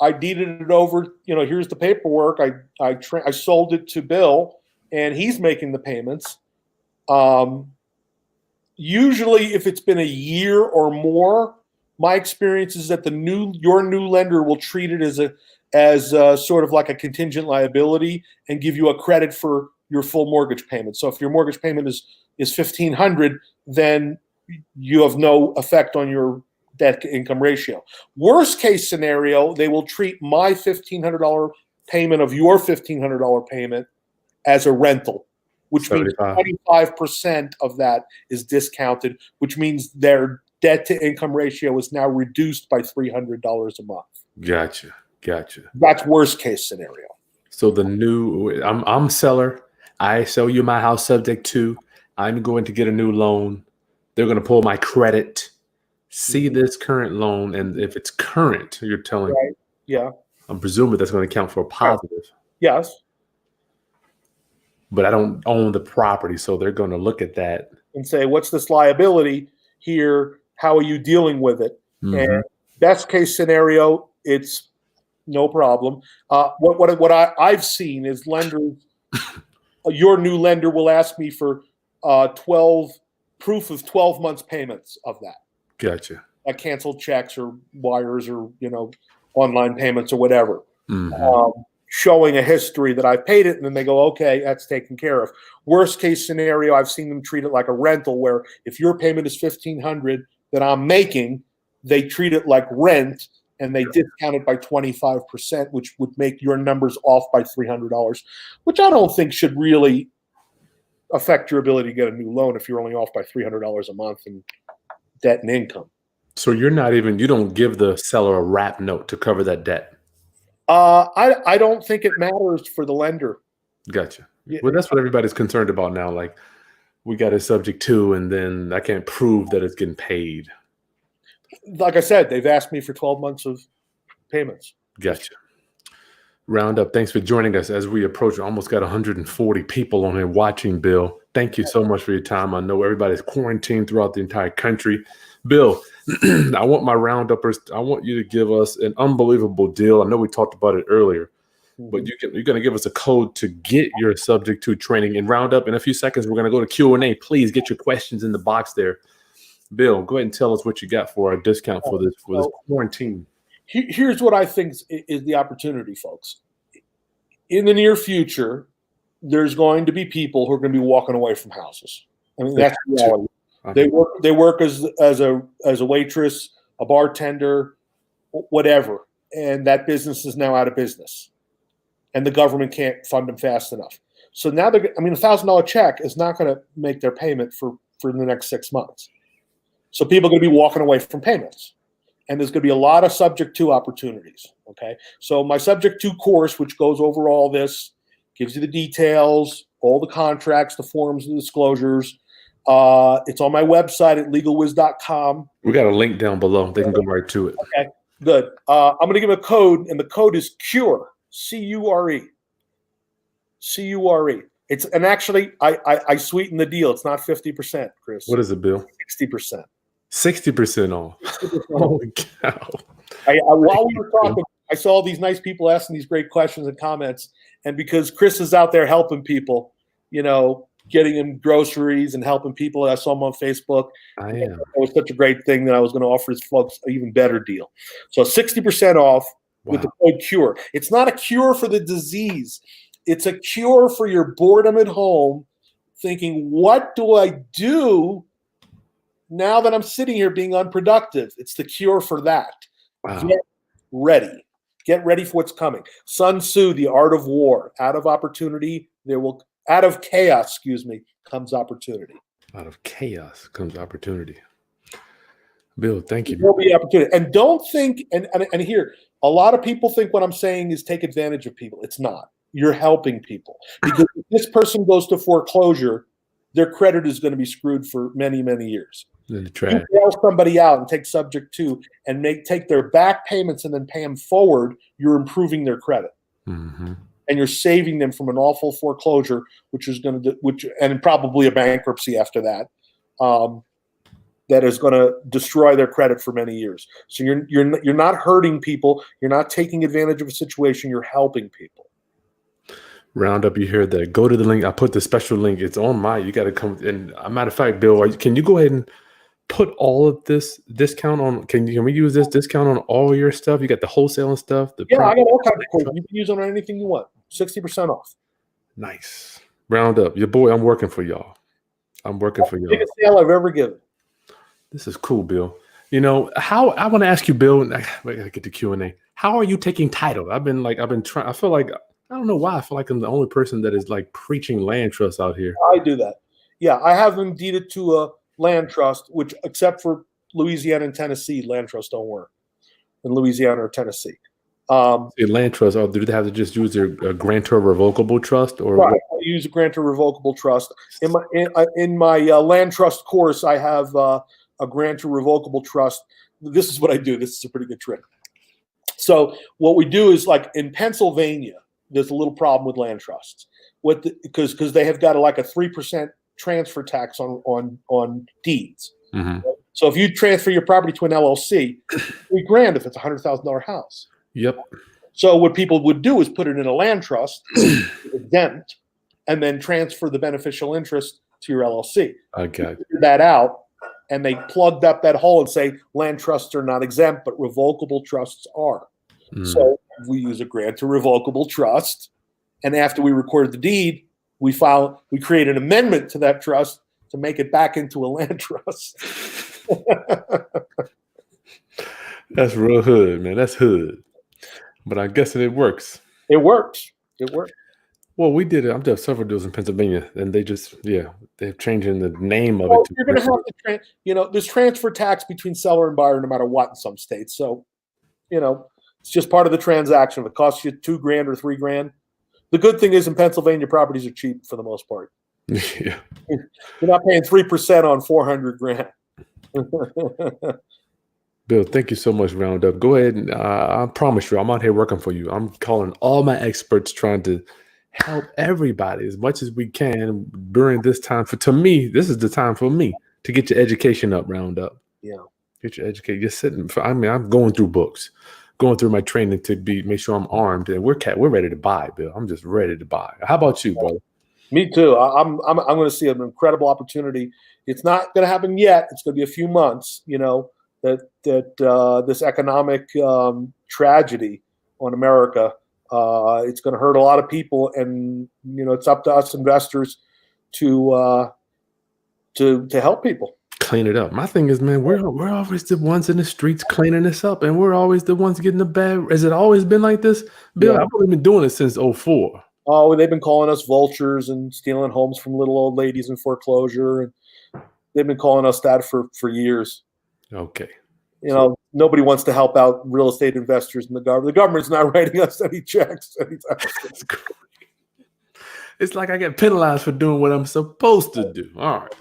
I deeded it over, here's the paperwork. I sold it to Bill and he's making the payments. Usually if it's been a year or more, my experience is that your new lender will treat it as sort of like a contingent liability and give you a credit for your full mortgage payment. So if your mortgage payment is $1,500, then you have no effect on your debt to income ratio. Worst case scenario, they will treat my $1,500 payment of your $1,500 payment as a rental, which means 25% of that is discounted, which means their debt to income ratio is now reduced by $300 a month. Gotcha. That's worst case scenario. So I'm seller. I sell you my house subject to, I'm going to get a new loan. They're going to pull my credit, see this current loan. And if it's current, you're telling me. Yeah. I'm presuming that's going to count for a positive. Yes. But I don't own the property. So they're going to look at that and say, what's this liability here? How are you dealing with it? Mm-hmm. And best case scenario, it's no problem. What I've seen is lenders, your new lender will ask me for proof of 12 months payments of that. Gotcha. Like canceled checks or wires or online payments or whatever. Mm-hmm. Showing a history that I've paid it, and then they go, okay, that's taken care of. Worst case scenario, I've seen them treat it like a rental, where if your payment is $1,500 that I'm making, they treat it like rent and they discount it by 25%, which would make your numbers off by $300, which I don't think should really affect your ability to get a new loan if you're only off by $300 a month in debt and income. So you don't give the seller a wrap note to cover that debt. I don't think it matters for the lender. Gotcha. Well, that's what everybody's concerned about now. Like, we got it subject to, and then I can't prove that it's getting paid. Like I said, they've asked me for 12 months of payments. Gotcha. Roundup, thanks for joining us as we approach. Almost got 140 people on here watching, Bill. Thank you so much for your time. I know everybody's quarantined throughout the entire country. Bill, I want my rounduppers, I want you to give us an unbelievable deal. I know we talked about it earlier, but you're going to give us a code to get your subject to training. In Roundup, in a few seconds, we're going to go to Q&A. Please get your questions in the box there. Bill, go ahead and tell us what you got for our discount for this quarantine. Here's what I think is the opportunity, folks. In the near future, there's going to be people who are going to be walking away from houses. I mean, that's reality. They work as a waitress, a bartender, whatever, and that business is now out of business, and the government can't fund them fast enough. So now $1,000 check is not going to make their payment for the next 6 months. So people are going to be walking away from payments, and there's going to be a lot of subject to opportunities. Okay, so my subject to course, which goes over all this, gives you the details, all the contracts, the forms, the disclosures. It's on my website at legalwiz.com. We got a link down below. They can go right to it. Okay, good. I'm going to give a code, and the code is CURE, C-U-R-E. C-U-R-E. And actually, I sweeten the deal. It's not 50%, Chris. What is it, Bill? 60%. 60% off. 60%. Holy cow. While we were talking, I saw all these nice people asking these great questions and comments. And because Chris is out there helping people, getting them groceries and helping people, I saw him on Facebook. I am. It was such a great thing that I was going to offer his folks an even better deal. So 60% off with the code CURE. It's not a cure for the disease. It's a cure for your boredom at home, thinking, what do I do now that I'm sitting here being unproductive? It's the cure for that. Wow. Get ready. Get ready for what's coming. Sun Tzu, The Art of War. Out of chaos, comes opportunity. Out of chaos comes opportunity. Bill, thank you. There will be opportunity. And don't think, and here, a lot of people think what I'm saying is take advantage of people. It's not. You're helping people. Because if this person goes to foreclosure, their credit is going to be screwed for many, many years. You bail somebody out and take subject to and take their back payments and then pay them forward, you're improving their credit. Mm-hmm. And you're saving them from an awful foreclosure, and probably a bankruptcy after that, that is going to destroy their credit for many years. So you're not hurting people. You're not taking advantage of a situation. You're helping people. Roundup, you heard that. Go to the link. I put the special link. It's on you got to come. And a matter of fact, Bill, can you go ahead and put all of this discount on? Can we use this discount on all your stuff? You got the wholesaling stuff. I got all kinds of quotes. You can use it on anything you want. 60% off. Nice. Roundup, your boy. I'm working for y'all. Biggest sale I've ever given. This is cool, Bill. How I want to ask you, Bill. I gotta get to Q&A. How are you taking title? I've been trying. I feel like I don't know why. I feel like I'm the only person that is like preaching land trust out here. I do that. Yeah, I have them deeded to a land trust, which, except for Louisiana and Tennessee, land trusts don't work in Louisiana or Tennessee. Land trust, do they have to just use their grantor revocable trust, or right? I use a grantor revocable trust. In my land trust course, I have a grantor revocable trust. This is what I do. This is a pretty good trick. So what we do is, like in Pennsylvania, there's a little problem with land trusts, because they have got a 3% transfer tax on deeds. Mm-hmm. So if you transfer your property to an LLC, $3,000 if it's a $100,000 house. Yep. So what people would do is put it in a land trust, exempt, and then transfer the beneficial interest to your LLC. Okay. Figure that out, and they plugged up that hole and say land trusts are not exempt, but revocable trusts are. Mm. So we use a grantor revocable trust, and after we record the deed, we create an amendment to that trust to make it back into a land trust. That's real hood, man. That's hood. But I guess it works. It works. Well, we did it. I've done several deals in Pennsylvania, and they're changing the name of Well, it. you're going to have to, there's transfer tax between seller and buyer no matter what in some states. So, it's just part of the transaction. If it costs you $2,000 or $3,000, the good thing is in Pennsylvania, properties are cheap for the most part. Yeah. You're not paying 3% on $400,000. Bill, thank you so much, Roundup. Go ahead and I promise you, I'm out here working for you. I'm calling all my experts, trying to help everybody as much as we can during this time. To me, this is the time for me to get your education up, Roundup. Yeah. Get your education. You're sitting. I'm going through books, going through my training to make sure I'm armed, and we're ready to buy, Bill. I'm just ready to buy. How about you, brother? Me too. I'm going to see an incredible opportunity. It's not going to happen yet. It's going to be a few months. That this economic tragedy on America, it's going to hurt a lot of people, and it's up to us investors to help people clean it up. My thing is, man, we're always the ones in the streets cleaning this up, and we're always the ones getting the bad. Has it always been like this, Bill? Yeah. I've only been doing it since 2004. Oh, they've been calling us vultures and stealing homes from little old ladies in foreclosure, and they've been calling us that for years. Okay. Nobody wants to help out real estate investors in the government. The government's not writing us any checks anytime soon. It's like I get penalized for doing what I'm supposed to do. All right.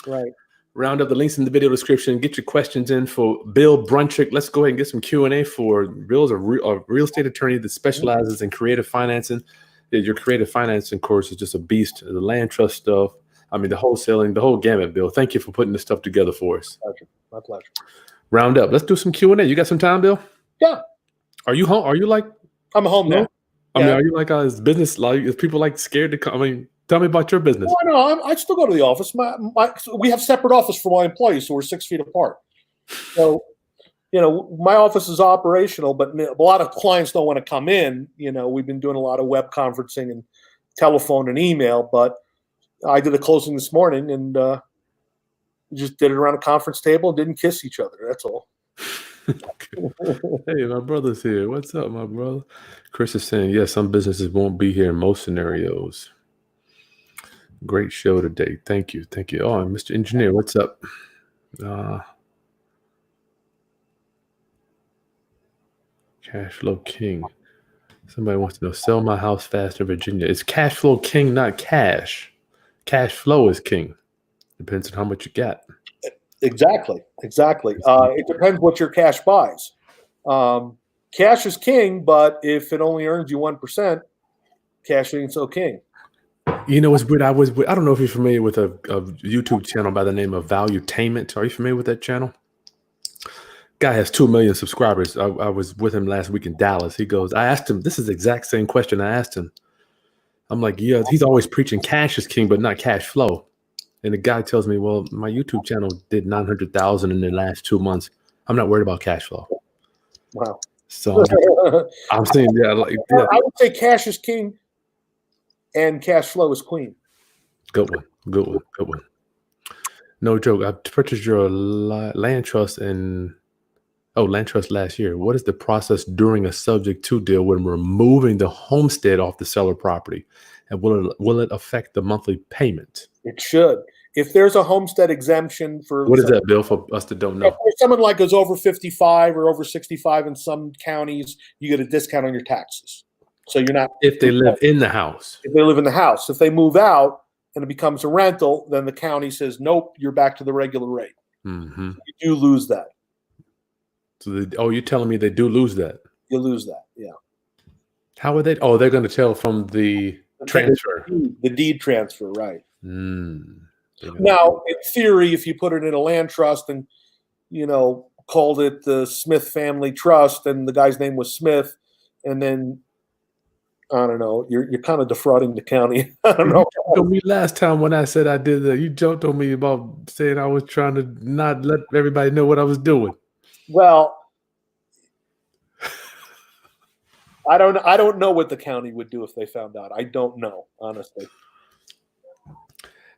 Right. Round up the links in the video description. Get your questions in for Bill Bronchick. Let's go ahead and get some Q&A for Bill's a real estate attorney that specializes in creative financing. Yeah, your creative financing course is just a beast. The land trust stuff. I mean, the wholesaling, the whole gamut, Bill. Thank you for putting this stuff together for us. My pleasure. Round up. Let's do some Q&A. You got some time, Bill? Yeah. Are you home? Are you like? I'm home now. I mean, are you like is business? Like, is people like scared to come? I mean, tell me about your business. No, I still go to the office. We have separate office for my employees, so we're 6 feet apart. So, my office is operational, but a lot of clients don't want to come in. We've been doing a lot of web conferencing and telephone and email, but I did a closing this morning and we just did it around a conference table and didn't kiss each other. That's all. Hey, my brother's here. What's up, my brother? Chris is saying, yes, some businesses won't be here in most scenarios. Great show today. Thank you. Thank you. Oh, and Mr. Engineer, what's up? Cash flow king. Somebody wants to know, sell my house fast in Virginia. It's cash flow king, not cash. Cash flow is king. Depends on how much you got. Exactly. It depends what your cash buys. Cash is king, but if it only earns you 1%, cash ain't so king. It's weird. I don't know if you're familiar with a YouTube channel by the name of Valuetainment. Are you familiar with that channel? Guy has 2 million subscribers. I was with him last week in Dallas. He goes, I asked him, this is the exact same question I asked him. I'm like, yeah, he's always preaching cash is king, but not cash flow. And the guy tells me, well, my YouTube channel did 900,000 in the last 2 months. I'm not worried about cash flow. Wow. So I'm saying, yeah. I would say cash is king and cash flow is queen. Good one. No joke. I purchased your land trust last year. What is the process during a subject to deal when removing the homestead off the seller property? And will it affect the monthly payment? It should. If there's a homestead exemption for what is that, Bill, for us that don't know? If someone like is over 55 or over 65 in some counties, you get a discount on your taxes. So you're not. If they live in the house. If they live in the house. If they move out and it becomes a rental, then the county says, nope, you're back to the regular rate. Mm-hmm. You do lose that. So you're telling me they do lose that? You lose that, yeah. How are they? Oh, they're going to tell from the transfer. The deed transfer, right. Mm-hmm. Now, in theory, if you put it in a land trust and, called it the Smith Family Trust and the guy's name was Smith, and then, I don't know, you're kind of defrauding the county. I don't know. You told me last time when I said I did that, you joked on me about saying I was trying to not let everybody know what I was doing. Well, I don't know what the county would do if they found out. I don't know, honestly.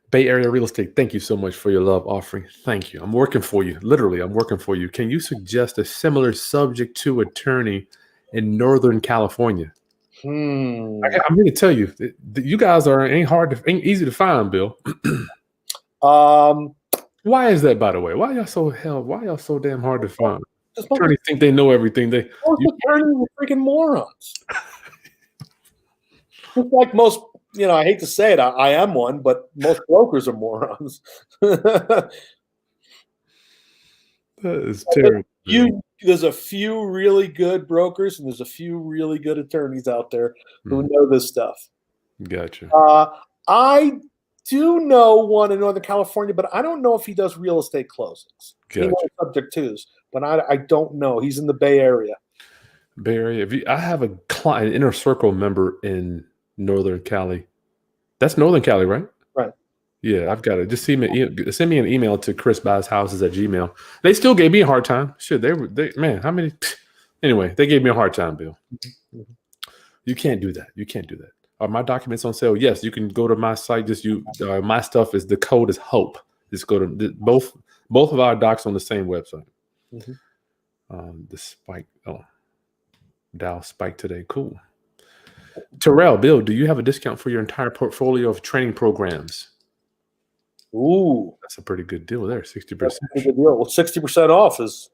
Bay Area Real Estate, thank you so much for your love offering. Thank you. I'm working for you. Literally, I'm working for you. Can you suggest a similar subject to attorney in Northern California? I'm here to tell you, you guys ain't easy to find, Bill. Why is that, by the way? Why y'all so damn hard to find? Attorneys think they know everything. Attorneys are freaking morons. Just like most, I hate to say it, I am one, but most brokers are morons. That is terrible. There's a few really good brokers and there's a few really good attorneys out there who know this stuff. Gotcha. I do know one in Northern California, but I don't know if he does real estate closings. Gotcha. He knows subject twos, but I don't know. He's in the Bay Area. Bay Area. I have a client, an inner circle member in Northern Cali. That's Northern Cali, right? Right. Yeah, I've got it. Just send me an email to chrisbuyshouses@gmail.com. They still gave me a hard time. Shit, man, how many? Anyway, they gave me a hard time, Bill. Mm-hmm. You can't do that. Are my documents on sale? Yes, you can go to my site. My stuff the code is HOPE. Just go to both of our docs on the same website. Mm-hmm. The spike. Dow spike today. Cool. Terrell, Bill, do you have a discount for your entire portfolio of training programs? Ooh, that's a pretty good deal there. 60%. That's a good deal. Well, 60% off is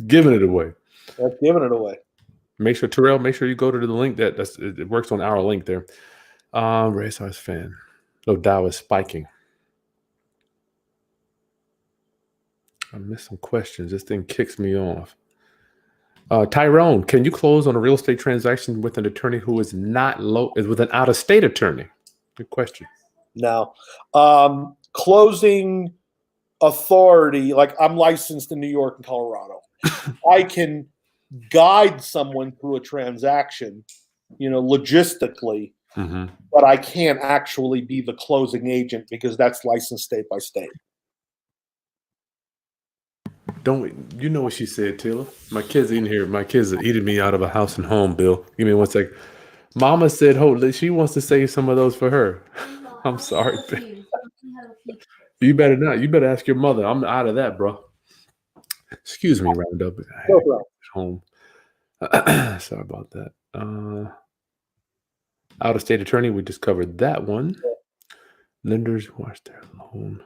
giving it away. That's giving it away. Terrell, make sure you go to the link it works on our link there. Racehorse fan. Oh, Dow is spiking. I missed some questions. This thing kicks me off. Tyrone, can you close on a real estate transaction with an attorney who is with an out-of-state attorney? Good question. No. Closing authority, like I'm licensed in New York and Colorado. I can guide someone through a transaction, logistically, but I can't actually be the closing agent because that's licensed state by state. You know what she said, Taylor? My kids in here. My kids are eating me out of a house and home, Bill. Give me 1 sec. Mama said, she wants to save some of those for her. I'm sorry, Bill. You better not. You better ask your mother. I'm out of that, bro. Excuse me, roundup. Home. Sorry about that. Out-of-state attorney. We just covered that one. Lenders watch their loan.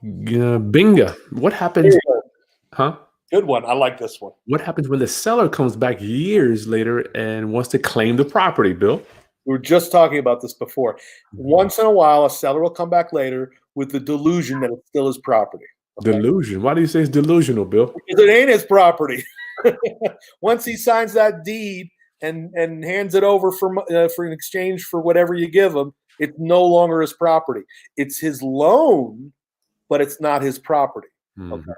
Bingo. What happens? Huh? Good one. I like this one. What happens when the seller comes back years later and wants to claim the property, Bill? We were just talking about this before. Once in a while, a seller will come back later with the delusion that it's still his property. Okay? Delusion? Why do you say it's delusional, Bill? Because it ain't his property. Once he signs that deed and hands it over for an exchange for whatever you give him, it's no longer his property. It's his loan, but it's not his property. Okay.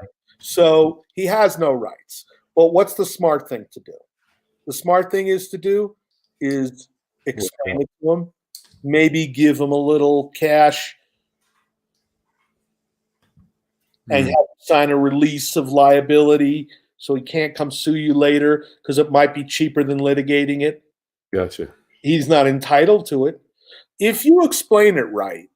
So he has no rights. But what's the smart thing to do? The smart thing is explain it to him, maybe give him a little cash and have him sign a release of liability so he can't come sue you later because it might be cheaper than litigating it. Gotcha. He's not entitled to it. If you explain it right,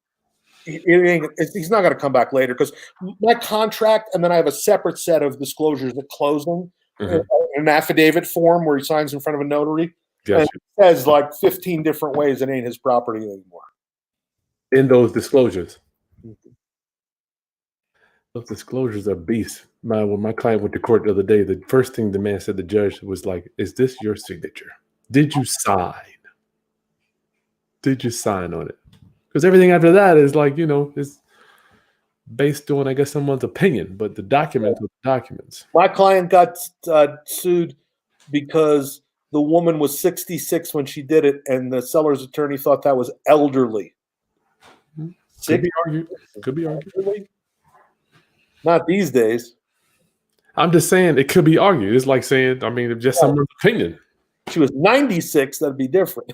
he's not going to come back later because my contract, and then I have a separate set of disclosures at closing, an affidavit form where he signs in front of a notary. Gotcha. And it says like 15 different ways it ain't his property anymore. In those disclosures. Those disclosures are beasts. When my client went to court the other day, the first thing the man said, the judge was like, "Is this your signature? Did you sign? Did you sign on it?" Because everything after that is like, is based on, I guess, someone's opinion, but the documents are documents. My client got sued because the woman was 66 when she did it, and the seller's attorney thought that was elderly. Could be argued. Not these days. I'm just saying it could be argued. It's like saying, just someone's opinion. If she was 96, that'd be different.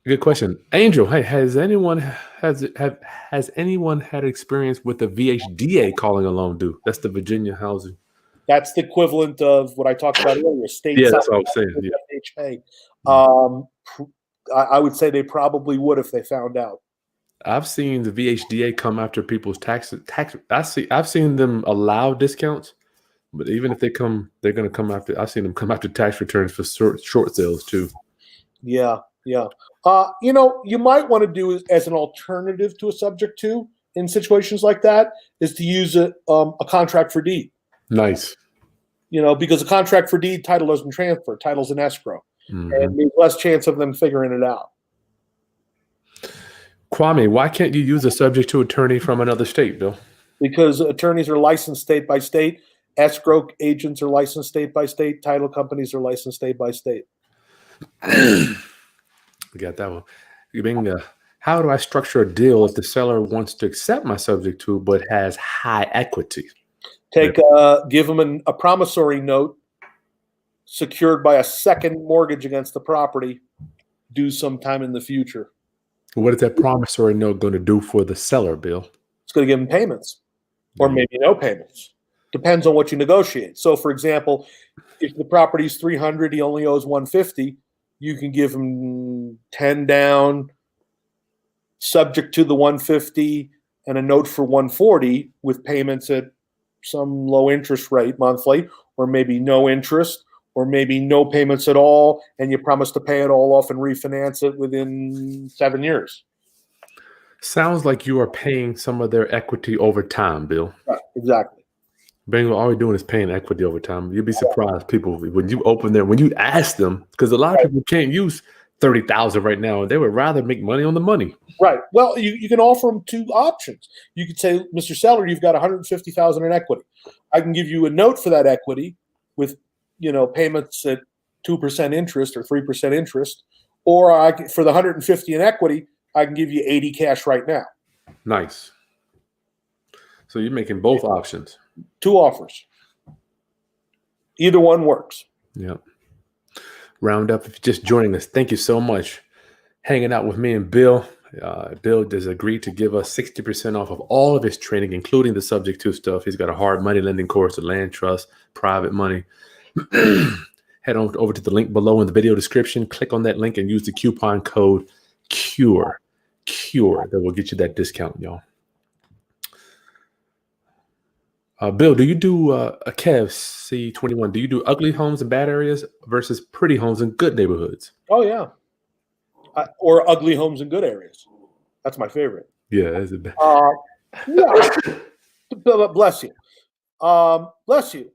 Good question. Angel, hey, has anyone had experience with the VHDA calling a loan due? That's the Virginia Housing. That's the equivalent of what I talked about earlier. State. Yeah, that's what I was saying. Yeah. I would say they probably would if they found out. I've seen the VHDA come after people's tax. I've seen them allow discounts, but even if they're going to come after. I've seen them come after tax returns for short sales too. Yeah. You might want to do as an alternative to a subject to in situations like that is to use a contract for deed. Nice. Because a contract for deed, title doesn't transfer, title's in escrow, and there's less chance of them figuring it out. Kwame, why can't you use a subject to attorney from another state, Bill? Because attorneys are licensed state by state, escrow agents are licensed state by state, title companies are licensed state by state. We got that one. How do I structure a deal if the seller wants to accept my subject to but has high equity? Give them a promissory note secured by a second mortgage against the property due sometime in the future. What is that promissory note going to do for the seller, Bill? It's going to give him payments or maybe no payments. Depends on what you negotiate. So, for example, if the property is $300, he only owes $150, you can give him 10 down, subject to the $150, and a note for $140 with payments at some low interest rate monthly, or maybe no interest, or maybe no payments at all, and you promise to pay it all off and refinance it within 7 years. Sounds like you are paying some of their equity over time, Bill. Right, exactly. Bingo, all we're doing is paying equity over time. You'd be surprised, people, when you ask them, because a lot of people can't use $30,000 right now, and they would rather make money on the money. Right. Well, you can offer them two options. You could say, Mr. Seller, you've got $150,000 in equity. I can give you a note for that equity with payments at 2% interest or 3% interest, or for the $150 in equity, I can give you $80 cash right now. Nice. So you're making both options. Two offers. Either one works. Yep. Roundup, if you're just joining us, thank you so much. Hanging out with me and Bill. Bill has agreed to give us 60% off of all of his training, including the subject to stuff. He's got a hard money lending course, a land trust, private money. Head on over to the link below in the video description. Click on that link and use the coupon code CURE. That will get you that discount, y'all. Bill, do you do a Kev C21? Do you do ugly homes in bad areas versus pretty homes in good neighborhoods? Oh, yeah. Or ugly homes in good areas. That's my favorite. Yeah, that's a bad. Yeah. Bless you. Bless you.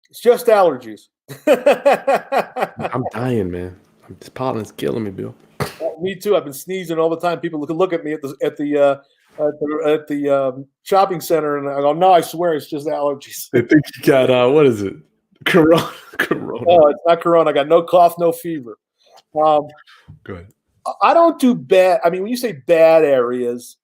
It's just allergies. I'm dying, man. This pollen's killing me, Bill. Me too. I've been sneezing all the time. People look at me at the shopping center, and I go, "No, I swear, it's just allergies." I think you got what is it? Corona. Oh, it's not corona. I got no cough, no fever. Go ahead. I don't do bad. I mean, when you say bad areas,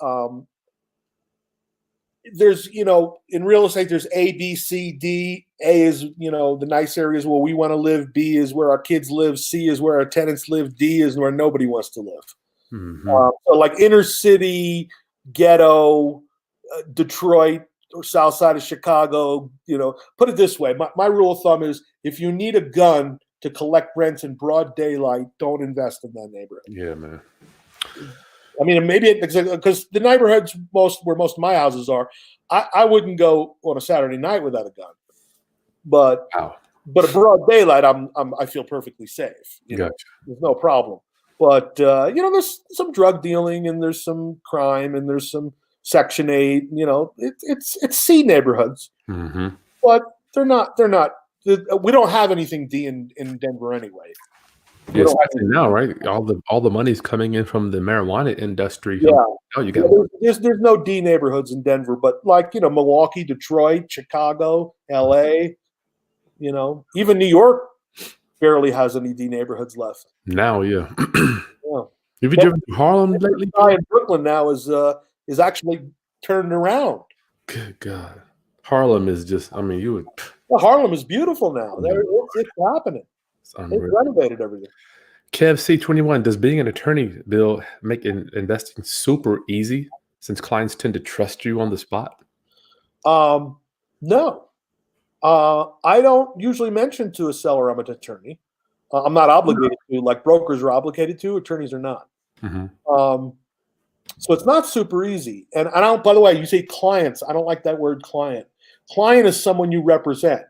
there's, in real estate, there's A, B, C, D. A is, the nice areas where we want to live. B is where our kids live. C is where our tenants live. D is where nobody wants to live. Mm-hmm. So like inner city, ghetto, Detroit, or south side of Chicago, put it this way. My rule of thumb is if you need a gun to collect rents in broad daylight, don't invest in that neighborhood. Yeah, man. I mean, maybe because the neighborhoods where most of my houses are, I wouldn't go on a Saturday night without a gun. But a broad daylight, I feel perfectly safe. Gotcha. There's no problem. But there's some drug dealing, and there's some crime, and there's some Section 8. It's C neighborhoods, but they're not. We don't have anything D in Denver anyway. Yeah, especially now, right? All the money's coming in from the marijuana industry. Yeah. Oh, you got there's no D neighborhoods in Denver, but like Milwaukee, Detroit, Chicago, LA, even New York barely has any D neighborhoods left. Now, yeah. Yeah. Have you driven to Harlem lately? In Brooklyn now is actually turned around. Good God. Harlem is just, Harlem is beautiful now. It's happening. They've renovated everything. Kev C21, does being an attorney, Bill, make investing super easy since clients tend to trust you on the spot? No. I don't usually mention to a seller I'm an attorney. I'm not obligated to, like brokers are obligated to. Attorneys are not. Mm-hmm. So it's not super easy. And I don't, by the way, you say clients. I don't like that word client. Client is someone you represent.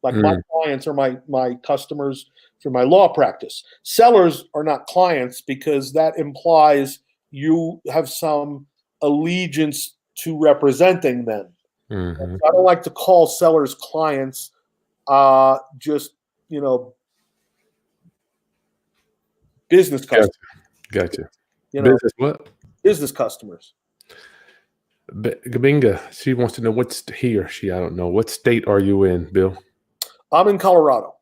Like my clients are my customers for my law practice. Sellers are not clients because that implies you have some allegiance to representing them. Mm-hmm. I don't like to call sellers clients. Just business customers. Gotcha. Business what? Business customers. Gabinga, she wants to know he or she, I don't know. What state are you in, Bill? I'm in Colorado.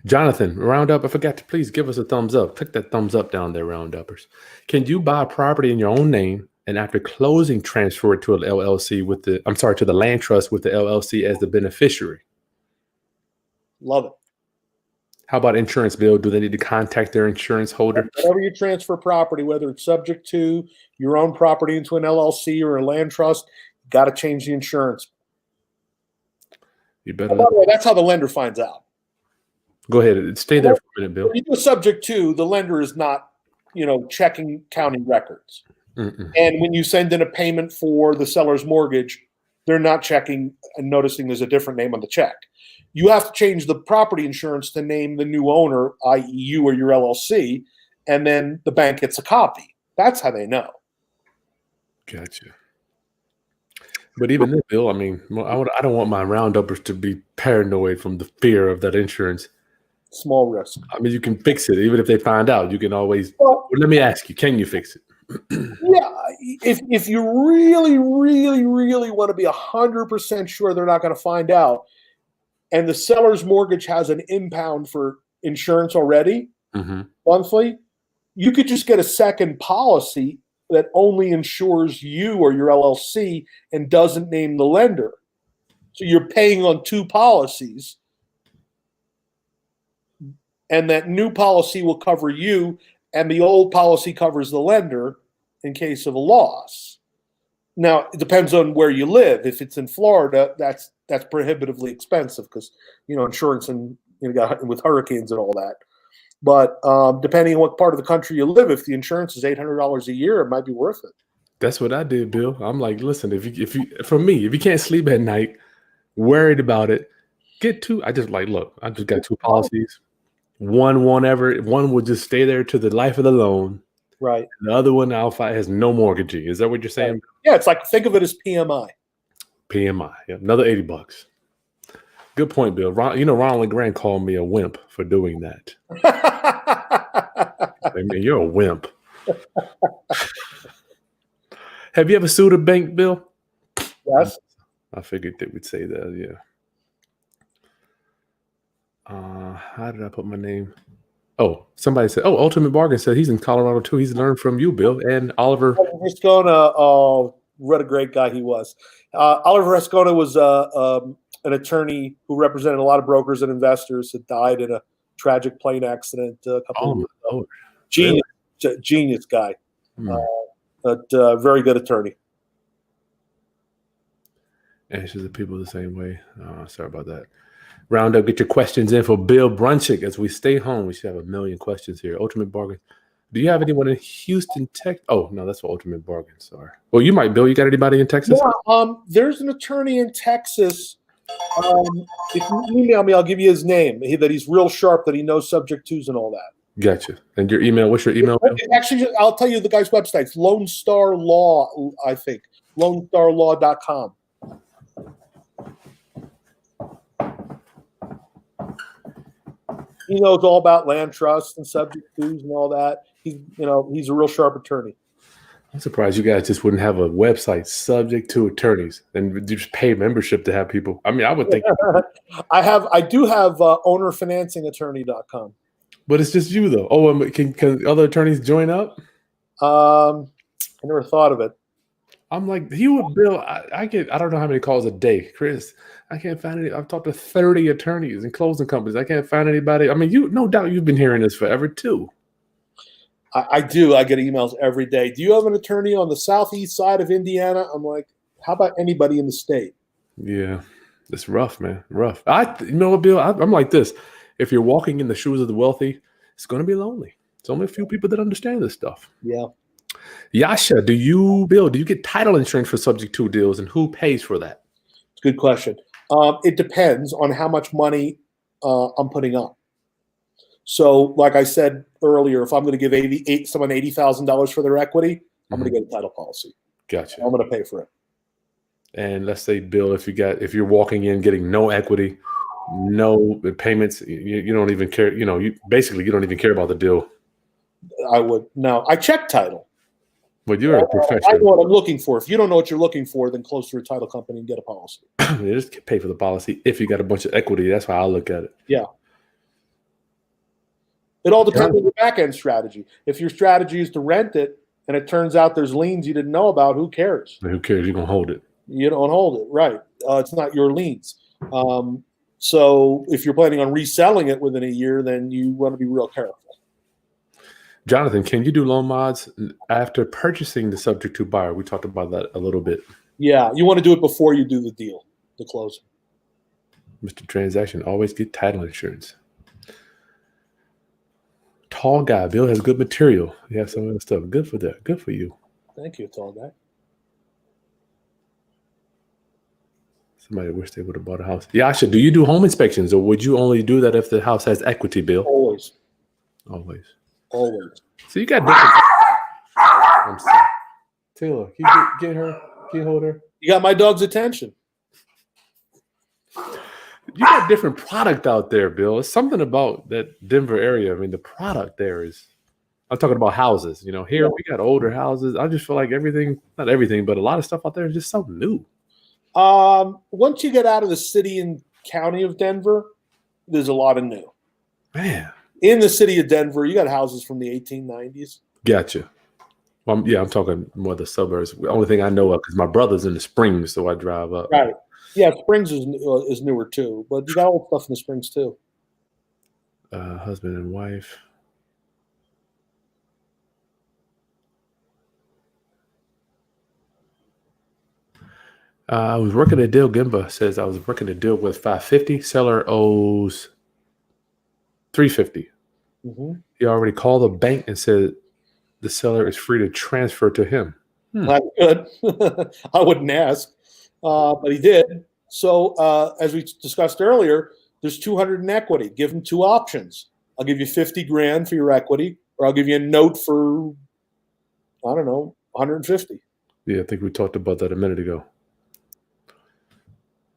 Jonathan, Roundup, I forgot to please give us a thumbs up. Click that thumbs up down there, Rounduppers. Can you buy a property in your own name and after closing transfer it to an LLC to the land trust with the LLC as the beneficiary? Love it. How about insurance, Bill? Do they need to contact their insurance holder? Whenever you transfer property, whether it's subject to your own property into an LLC or a land trust, you got to change the insurance. You better. By the way, that's how the lender finds out. Go ahead. Stay there for a minute, Bill. When you do a subject to, the lender is not, checking county records. Mm-mm. And when you send in a payment for the seller's mortgage, they're not checking and noticing there's a different name on the check. You have to change the property insurance to name the new owner, i.e. you or your LLC, and then the bank gets a copy. That's how they know. Gotcha. But even then, Bill, I mean, I don't want my rounduppers to be paranoid from the fear of that insurance. Small risk. I mean, you can fix it. Even if they find out, you can always. Well, let me ask you, can you fix it? Yeah. If you really, really, really want to be 100% sure they're not going to find out, and the seller's mortgage has an impound for insurance already, monthly, you could just get a second policy that only insures you or your LLC and doesn't name the lender. So you're paying on two policies, and that new policy will cover you, and the old policy covers the lender in case of a loss. Now, it depends on where you live. If it's in Florida, that's prohibitively expensive because, insurance and with hurricanes and all that. But depending on what part of the country you live, if the insurance is $800 a year, it might be worth it. That's what I did, Bill. I'm like, listen, if you can't sleep at night, worried about it, get two. I just got two policies. One would just stay there to the life of the loan. Right. The other one, Alpha, has no mortgagee. Is that what you're saying? Right. Yeah, it's like, think of it as PMI. PMI. Yeah, another $80. Good point, Bill. Ronald Grant called me a wimp for doing that. I mean, you're a wimp. Have you ever sued a bank, Bill? Yes. I figured they would say that, yeah. How did I put my name? Oh, somebody said, Ultimate Bargain said he's in Colorado too. He's learned from you, Bill, and Oliver. Rascona, what a great guy he was. Oliver Rascona was an attorney who represented a lot of brokers and investors that died in a tragic plane accident a couple of years ago. Genius guy, but very good attorney. Answers the people the same way. Sorry about that. Roundup, get your questions in for Bill Bronchick. As we stay home, we should have a million questions here. Ultimate Bargain. Do you have anyone in Houston, Texas? Oh, no, that's for Ultimate Bargain. Sorry. Well, you might, Bill. You got anybody in Texas? Yeah, there's an attorney in Texas. If you email me, I'll give you his name. That he's real sharp, that he knows subject twos and all that. Gotcha. And your email? What's your email, Bill? Actually, I'll tell you the guy's website. It's Lone Star Law, I think. LoneStarLaw.com. He knows all about land trusts and subject twos and all that. He's a real sharp attorney. I'm surprised you guys just wouldn't have a website subject to attorneys and just pay membership to have people. I mean, I would think. I do have ownerfinancingattorney.com. But it's just you though. Oh, can other attorneys join up? I never thought of it. I'm like, Bill, I don't know how many calls a day, Chris. I can't find any. I've talked to 30 attorneys and closing companies. I can't find anybody. I mean, no doubt you've been hearing this forever too. I do. I get emails every day. Do you have an attorney on the southeast side of Indiana? I'm like, how about anybody in the state? Yeah, it's rough, man. Rough. You know what, Bill? I'm like this. If you're walking in the shoes of the wealthy, it's going to be lonely. It's only a few people that understand this stuff. Yeah. Yasha, do you get title insurance for subject to deals, and who pays for that? Good question. It depends on how much money I'm putting up. So, like I said earlier, if I'm going to give someone $80,000 for their equity, I'm going to get a title policy. Gotcha. I'm going to pay for it. And let's say, Bill, if you're walking in getting no equity, no payments, you don't even care. You don't even care about the deal. I would no. I check title. But you're a professional. I know what I'm looking for. If you don't know what you're looking for, then close to a title company and get a policy. Just pay for the policy if you got a bunch of equity. That's how I look at it. Yeah. It all depends on your back end strategy. If your strategy is to rent it and it turns out there's liens you didn't know about, who cares? Who cares? You're going to hold it. You don't hold it, right? It's not your liens. So if you're planning on reselling it within a year, then you want to be real careful. Jonathan, can you do loan mods after purchasing the subject to buyer? We talked about that a little bit. Yeah, you want to do it before you do the deal, the closing. Mr. Transaction, always get title insurance. Tall guy, Bill has good material. You have some of the stuff. Good for that. Good for you. Thank you, tall guy. Somebody wish they would have bought a house. Yasha, do you do home inspections, or would you only do that if the house has equity, Bill? Always. Always. Always. So you got different. I'm sorry. Taylor, can you get her? Can you hold her? You got my dog's attention. You got different product out there, Bill. It's something about that Denver area. I mean, the product there is. I'm talking about houses. Here we got older houses. I just feel like not everything, but a lot of stuff out there is just something new. Once you get out of the city and county of Denver, there's a lot of new. Man. In the city of Denver, you got houses from the 1890s. Gotcha. Well, I'm talking more the suburbs. The only thing I know of, because my brother's in the Springs, so I drive up. Right. Yeah, Springs is newer too, but you got old stuff in the Springs too. Husband and wife. I was working a deal. Gimba says I was working a deal with $550. Seller owes $350. Mm-hmm. He already called the bank and said the seller is free to transfer to him. That's good. I wouldn't ask, but he did. So as we discussed earlier, there's 200 in equity. Give him two options. I'll give you 50 grand for your equity, or I'll give you a note for, I don't know, 150. Yeah, I think we talked about that a minute ago.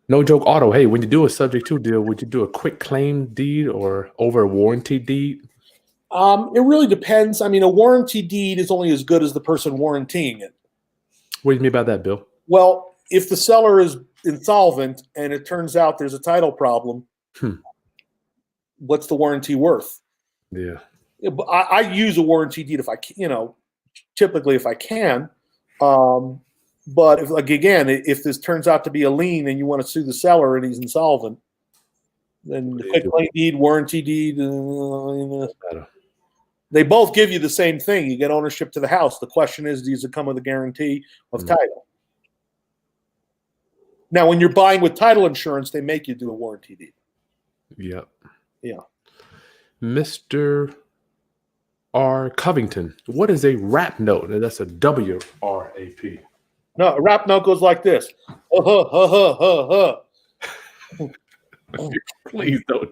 No Joke Auto. Hey, when you do a subject to deal, would you do a quick claim deed or over a warranty deed? It really depends. I mean, a warranty deed is only as good as the person warrantying it. What do you mean by that, Bill? Well, if the seller is insolvent and it turns out there's a title problem, what's the warranty worth? Yeah. I use a warranty deed if I can, typically if I can. But if this turns out to be a lien and you want to sue the seller and he's insolvent, then the quick claim deed, warranty deed, they both give you the same thing. You get ownership to the house. The question is, does it come with a guarantee of title? Now, when you're buying with title insurance, they make you do a warranty deed. Yep. Yeah. Mr. R. Covington, what is a wrap note? That's a WRAP. No, a wrap note goes like this. Please don't.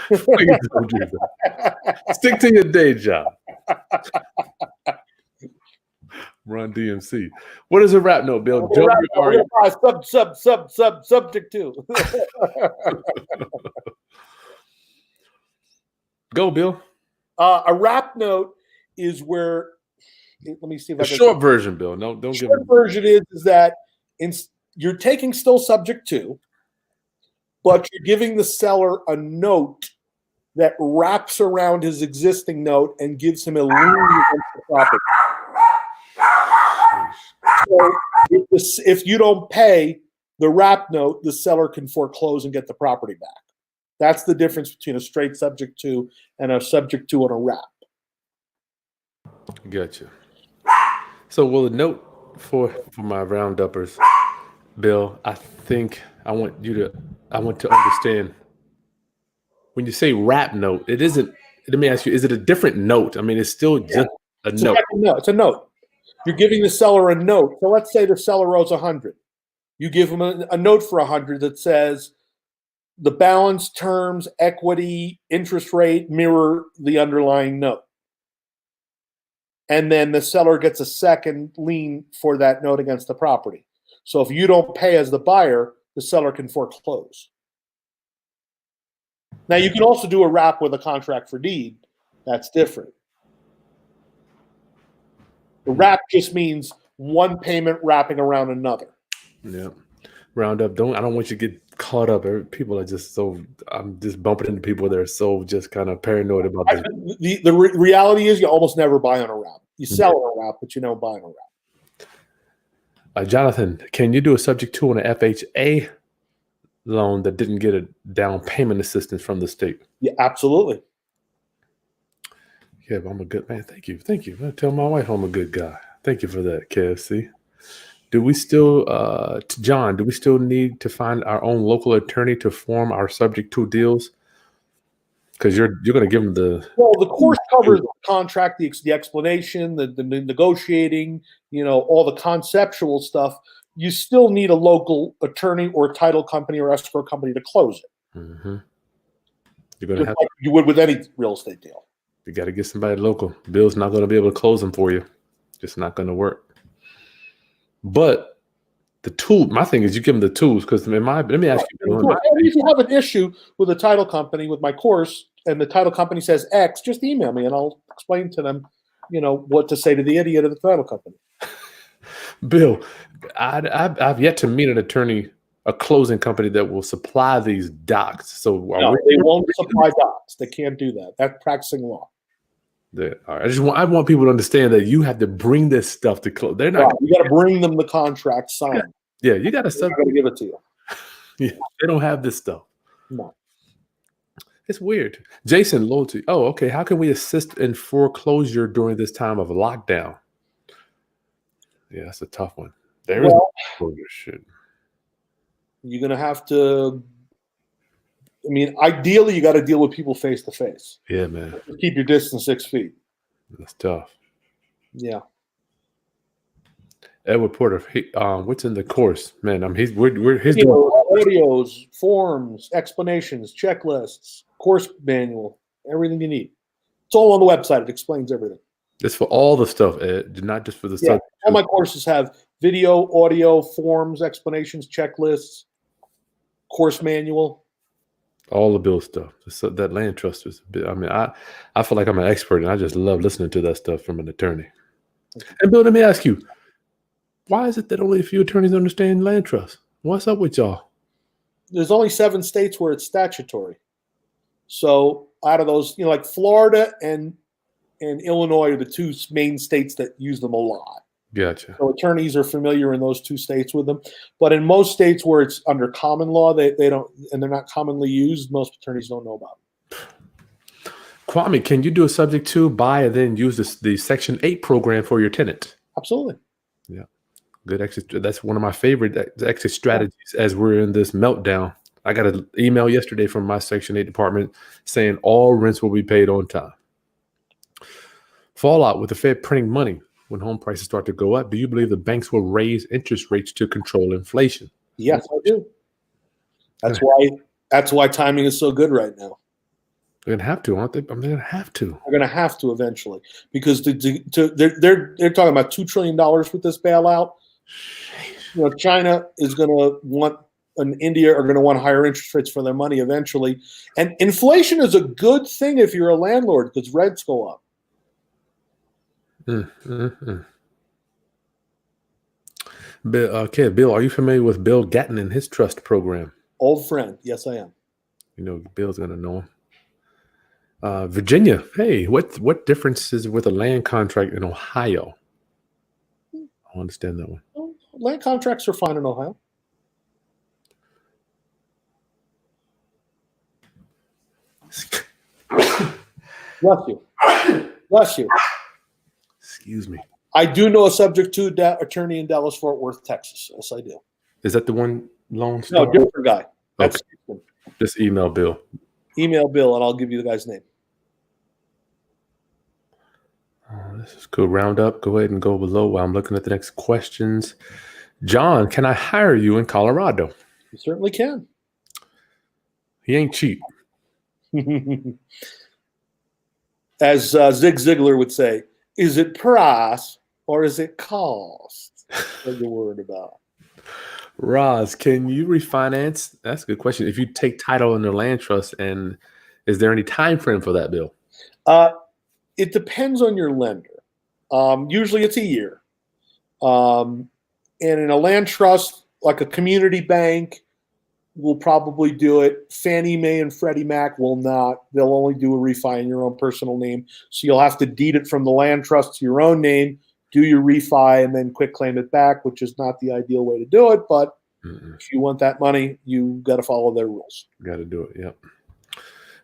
Please don't do that. Stick to your day job. Run DMC. What is a wrap note, Bill? Subject to. Go, Bill. A wrap note is where. Let me see if the short version, Bill. No, don't give. Short version is that you're taking still subject to, but you're giving the seller a note that wraps around his existing note and gives him a lien against the property. So if you don't pay the wrap note, the seller can foreclose and get the property back. That's the difference between a straight subject to and a subject to on a wrap. Gotcha. So, will a note for my rounduppers, Bill? I think I want to understand. When you say wrap note, it isn't. Let me ask you: is it a different note? I mean, it's still just a note. No, it's a note. You're giving the seller a note. So let's say the seller owes 100. You give them a note for 100 that says the balance, terms, equity, interest rate mirror the underlying note. And then the seller gets a second lien for that note against the property. So if you don't pay as the buyer, the seller can foreclose. Now, you can also do a wrap with a contract for deed. That's different. The wrap just means one payment wrapping around another. Yeah. Roundup. I don't want you to get caught up. People are just I'm just bumping into people that are so just kind of paranoid about this. The reality is you almost never buy on a wrap. You sell on a wrap, but you don't buy on a wrap. Jonathan, can you do a subject to on an FHA loan that didn't get a down payment assistance from the state? Yeah, absolutely. Yeah, I'm a good man. Thank you. I tell my wife I'm a good guy. Thank you for that, KFC. Do we still, John, do we still need to find our own local attorney to form our subject to deals? Because you're going to give them the... Well, the course covers the contract, the explanation, the negotiating, all the conceptual stuff. You still need a local attorney or title company or escrow company to close it. Mm-hmm. You're going to have like you would with any real estate deal. You got to get somebody local. Bill's not going to be able to close them for you. Just not going to work. But the tool, my thing is you give them the tools because let me ask you. If you have an issue with a title company with my course and the title company says X, just email me and I'll explain to them, what to say to the idiot of the title company. Bill, I've yet to meet an attorney, a closing company that will supply these docs. So no, they won't supply docs. They can't do that. That's practicing law. Yeah, all right. I want people to understand that you have to bring this stuff to close. They're not. Right. You got to bring them the contract signed. Yeah, you got to give it to you. Yeah, they don't have this stuff. No, it's weird. Jason, loyalty. Oh, okay. How can we assist in foreclosure during this time of lockdown? Yeah, that's a tough one. There is foreclosure shit. You're gonna have to. I mean, ideally, you got to deal with people face to face. Yeah, man. Keep your distance 6 feet. That's tough. Yeah. Edward Porter, what's in the course, man? His audios, forms, explanations, checklists, course manual, everything you need. It's all on the website. It explains everything. It's for all the stuff, Ed, not just for the stuff. All my courses have video, audio, forms, explanations, checklists, course manual. All the bill stuff. So that land trust is. I feel like I'm an expert, and I just love listening to that stuff from an attorney. And Bill, let me ask you, why is it that only a few attorneys understand land trust? What's up with y'all? There's only 7 states where it's statutory. So out of those, like Florida and Illinois are the 2 main states that use them a lot. Gotcha. So attorneys are familiar in those 2 states with them, but in most states where it's under common law, they don't, and they're not commonly used. Most attorneys don't know about them. Kwame, can you do a subject to buy and then use the Section 8 program for your tenant? Absolutely. Yeah, good exit. That's one of my favorite exit strategies as we're in this meltdown. I got an email yesterday from my Section 8 department saying all rents will be paid on time. Fallout with the Fed printing money. When home prices start to go up, do you believe the banks will raise interest rates to control inflation? Yes, I do. That's why timing is so good right now. They're gonna have to, aren't they? They're gonna have to. They're gonna have to eventually because they're talking about $2 trillion with this bailout. China is gonna want, and India are gonna want higher interest rates for their money eventually, and inflation is a good thing if you're a landlord because rents go up. Bill, are you familiar with Bill Gatton and his trust program? Old friend. Yes, I am. Bill's going to know him. Virginia, hey, what difference is with a land contract in Ohio? I don't understand that one. Well, land contracts are fine in Ohio. Bless you. Bless you. Excuse me. I do know a subject to attorney in Dallas, Fort Worth, Texas. Yes, I do. Is that the one loan? No, different guy. That's okay. Just email Bill. Email Bill, and I'll give you the guy's name. Let's This is good. Roundup. Go ahead and go below while I'm looking at the next questions. John, can I hire you in Colorado? You certainly can. He ain't cheap. As Zig Ziglar would say, is it price or is it cost? What you're worried about. Roz, can you refinance? That's a good question. If you take title in the land trust, and is there any time frame for that, Bill? It depends on your lender. Usually it's a year. And in a land trust, like a community bank, will probably do it. Fannie Mae and Freddie Mac will not. They'll only do a refi in your own personal name. So you'll have to deed it from the land trust to your own name, do your refi, and then quick claim it back, which is not the ideal way to do it. But if you want that money, you got to follow their rules. Got to do it. Yep.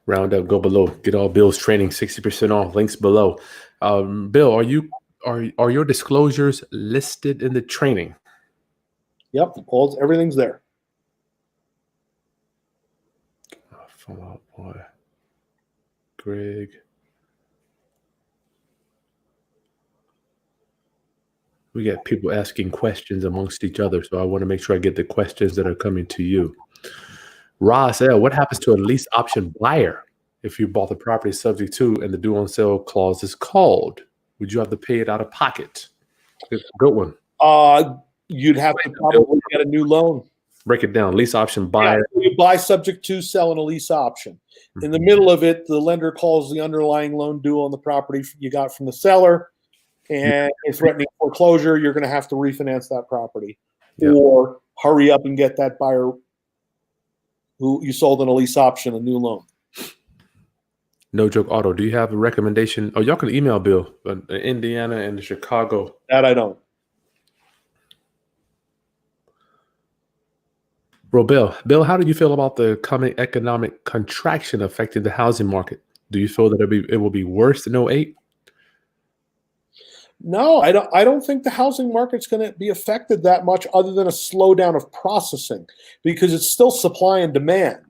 Roundup, go below. Get all Bill's training, 60% off. Links below. Bill, are your disclosures listed in the training? Yep, everything's there. Follow up, boy. Greg. We got people asking questions amongst each other, so I want to make sure I get the questions that are coming to you. Ross L., what happens to a lease option buyer if you bought the property subject to and the due on sale clause is called? Would you have to pay it out of pocket? Good one. You'd have to probably get a new loan. Break it down. Lease option buyer. Yeah, you buy subject to, sell, and a lease option. In the middle of it, the lender calls the underlying loan due on the property you got from the seller, and is threatening foreclosure. You're going to have to refinance that property, or hurry up and get that buyer who you sold in a lease option a new loan. No Joke Auto. Do you have a recommendation? Oh, y'all can email Bill, Indiana and Chicago. That I don't. Bro, Bill, how do you feel about the coming economic contraction affecting the housing market? Do you feel that it will be worse than 08? No, I don't think the housing market's going to be affected that much, other than a slowdown of processing, because it's still supply and demand.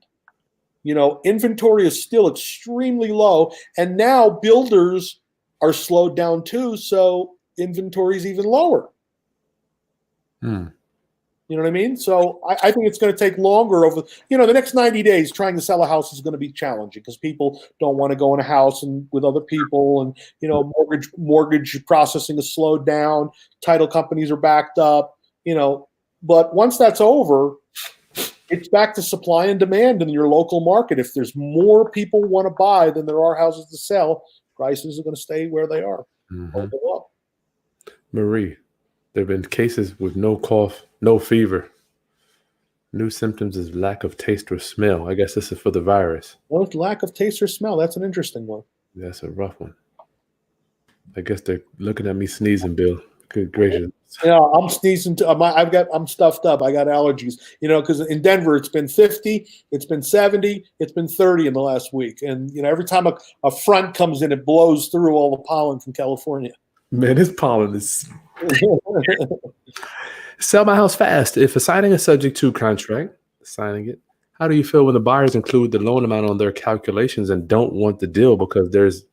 You know, inventory is still extremely low, and now builders are slowed down too, so inventory is even lower. You know what I mean? So I think it's going to take longer over, the next 90 days. Trying to sell a house is going to be challenging because people don't want to go in a house and with other people, and, mortgage processing is slowed down. Title companies are backed up, but once that's over, it's back to supply and demand in your local market. If there's more people want to buy than there are houses to sell, prices are going to stay where they are. Marie, there have been cases with no cough, no fever. New symptoms is lack of taste or smell. I guess this is for the virus. Well, lack of taste or smell. That's an interesting one. That's a rough one. I guess they're looking at me sneezing, Bill. Good gracious. I'm sneezing too. I'm stuffed up. I got allergies, because in Denver, it's been 50, it's been 70, it's been 30 in the last week. And, every time a front comes in, it blows through all the pollen from California. Man, this pollen is... Sell my house fast. If assigning a subject to contract, signing it, how do you feel when the buyers include the loan amount on their calculations and don't want the deal because there's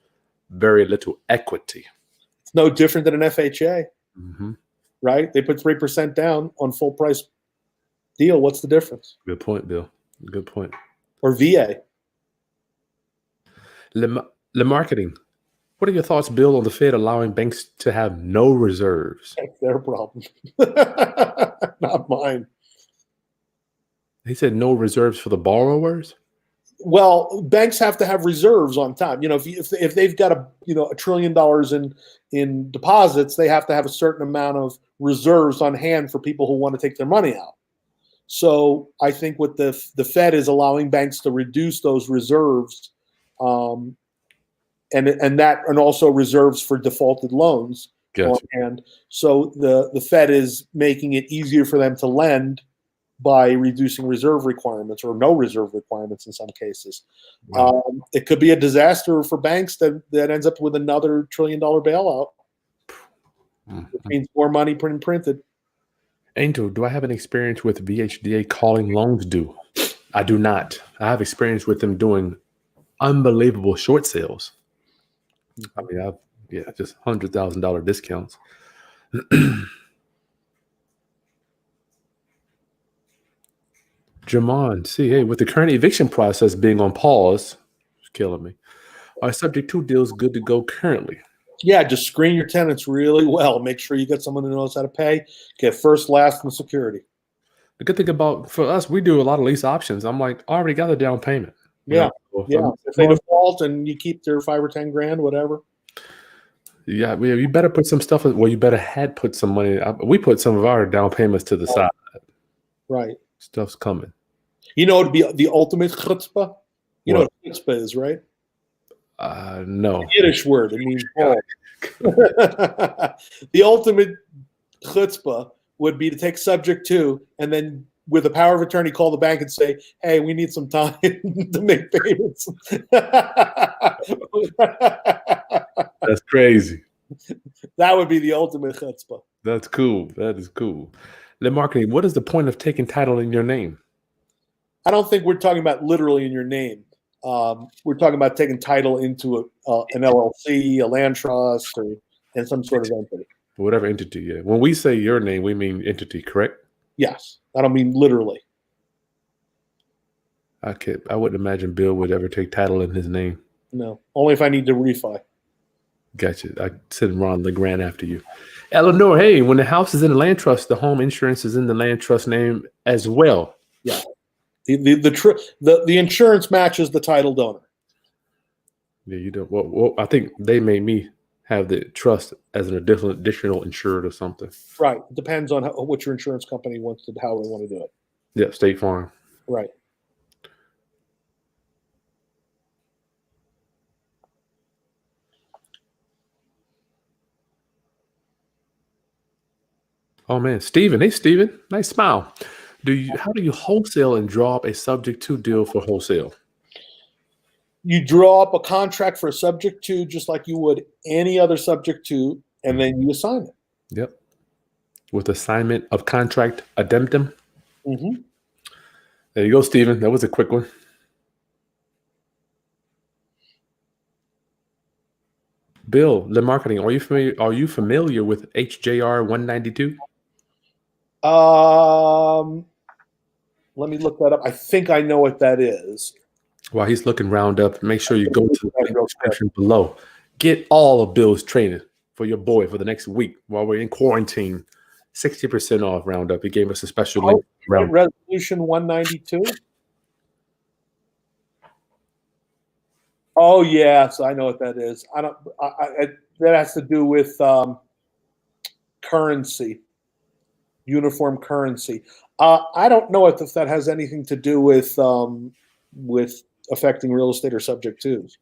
very little equity? It's no different than an FHA, right? They put 3% down on full price deal. What's the difference? Good point, Bill. Good point. Or VA. Le marketing. What are your thoughts, Bill, on the Fed allowing banks to have no reserves? That's their problem. Not mine. He said no reserves for the borrowers? Well, banks have to have reserves on time. If they've got $1 trillion in deposits, they have to have a certain amount of reserves on hand for people who want to take their money out. So I think what the Fed is allowing banks to reduce those reserves, and also reserves for defaulted loans on hand. So the Fed is making it easier for them to lend by reducing reserve requirements, or no reserve requirements in some cases. Wow. It could be a disaster for banks that ends up with another $1 trillion bailout. It means more money printed. Angel, do I have any experience with VHDA calling loans due? I do not. I have experience with them doing unbelievable short sales. I mean, Yeah, just $100,000 discounts. Jamon, see, hey, with the current eviction process being on pause, it's killing me. Are subject to deals good to go currently? Yeah, just screen your tenants really well. Make sure you get someone who knows how to pay. Get first, last, and security. The good thing about for us, we do a lot of lease options. I'm like, I already got the down payment. Yeah, If they default and you keep their $5 or $10,000, whatever. Yeah, you better put some stuff. Well, you better had put some money. We put some of our down payments to the side. Right. Stuff's coming. You know, it'd be the ultimate chutzpah. You know what chutzpah is, right? No. Yiddish word. It means bull. The ultimate chutzpah would be to take subject to, and then with the power of attorney, call the bank and say, "Hey, we need some time to make payments." That's crazy. That would be the ultimate chutzpah. That's cool. That is cool. The marketing. What is the point of taking title in your name? I don't think we're talking about literally in your name. We're talking about taking title into an LLC, a land trust, and some sort of entity. Whatever entity, yeah. When we say your name, we mean entity, correct? Yes. I don't mean literally. I wouldn't imagine Bill would ever take title in his name. No. Only if I need to refi. Gotcha. I send Ron LeGrand after you. Eleanor, hey, when the house is in the land trust, the home insurance is in the land trust name as well. Yeah. The insurance matches the title donor. Yeah, you don't. Well, I think they made me have the trust as an additional insured or something. Right. It depends on what your insurance company wants to, how they want to do it. Yeah, State Farm. Right. Oh man, Steven. Hey, Steven. Nice smile. How do you wholesale and draw up a subject to deal for wholesale? You draw up a contract for a subject to just like you would any other subject to, and then you assign it. Yep. With assignment of contract addendum. Mm-hmm. There you go, Steven. That was a quick one. Bill, the marketing. Are you familiar with HJR 192? Let me look that up. I think I know what that is. While he's looking roundup, make sure you go to the description below. Get all of Bill's training for your boy for the next week while we're in quarantine. 60% off roundup. He gave us a special link. Resolution 192. Oh yes, I know what that is. That has to do with currency, uniform currency. I don't know if that has anything to do with affecting real estate or subject twos.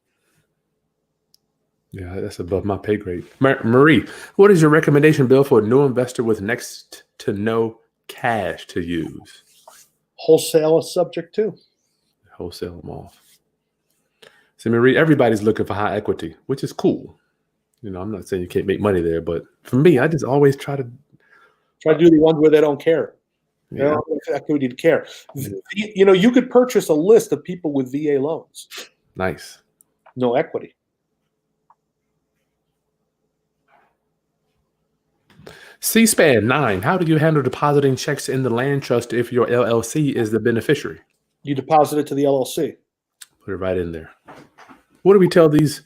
Yeah, that's above my pay grade. Marie, what is your recommendation, Bill, for a new investor with next to no cash to use? Wholesale a subject to. Wholesale them off. So Marie, everybody's looking for high equity, which is cool. You know, I'm not saying you can't make money there, but for me, I just always try to do the ones where they don't care. They Yeah. don't have equity to care. You know, you could purchase a list of people with VA loans. Nice. No equity. C-SPAN 9. How do you handle depositing checks in the land trust if your LLC is the beneficiary? You deposit it to the LLC. Put it right in there. What do we tell these?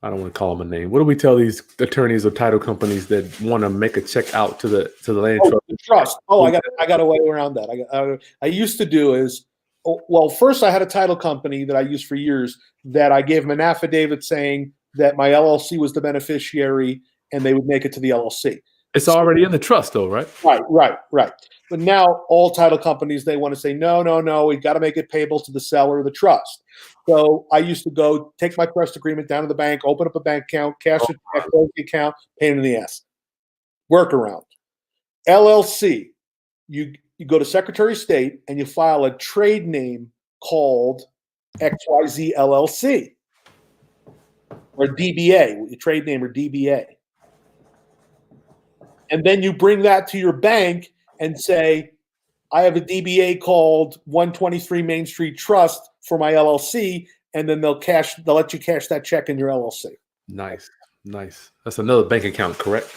I don't want to call them a name. What do we tell these attorneys or title companies that want to make a check out to the land trust? The trust. I got a way around that. I used to do is, well, first I had a title company that I used for years that I gave them an affidavit saying that my LLC was the beneficiary and they would make it to the LLC. It's already in the trust, though, right? Right. But now all title companies, they want to say, no, we've got to make it payable to the seller of the trust. So I used to go take my trust agreement down to the bank, open up a bank account, cash the check, close the account, pain in the ass. Workaround. LLC, you go to Secretary of State and you file a trade name called XYZ LLC or DBA, your trade name or DBA. And then you bring that to your bank and say, I have a DBA called 123 Main Street Trust for my LLC, and then they'll let you cash that check in your LLC. Nice. That's another bank account, correct?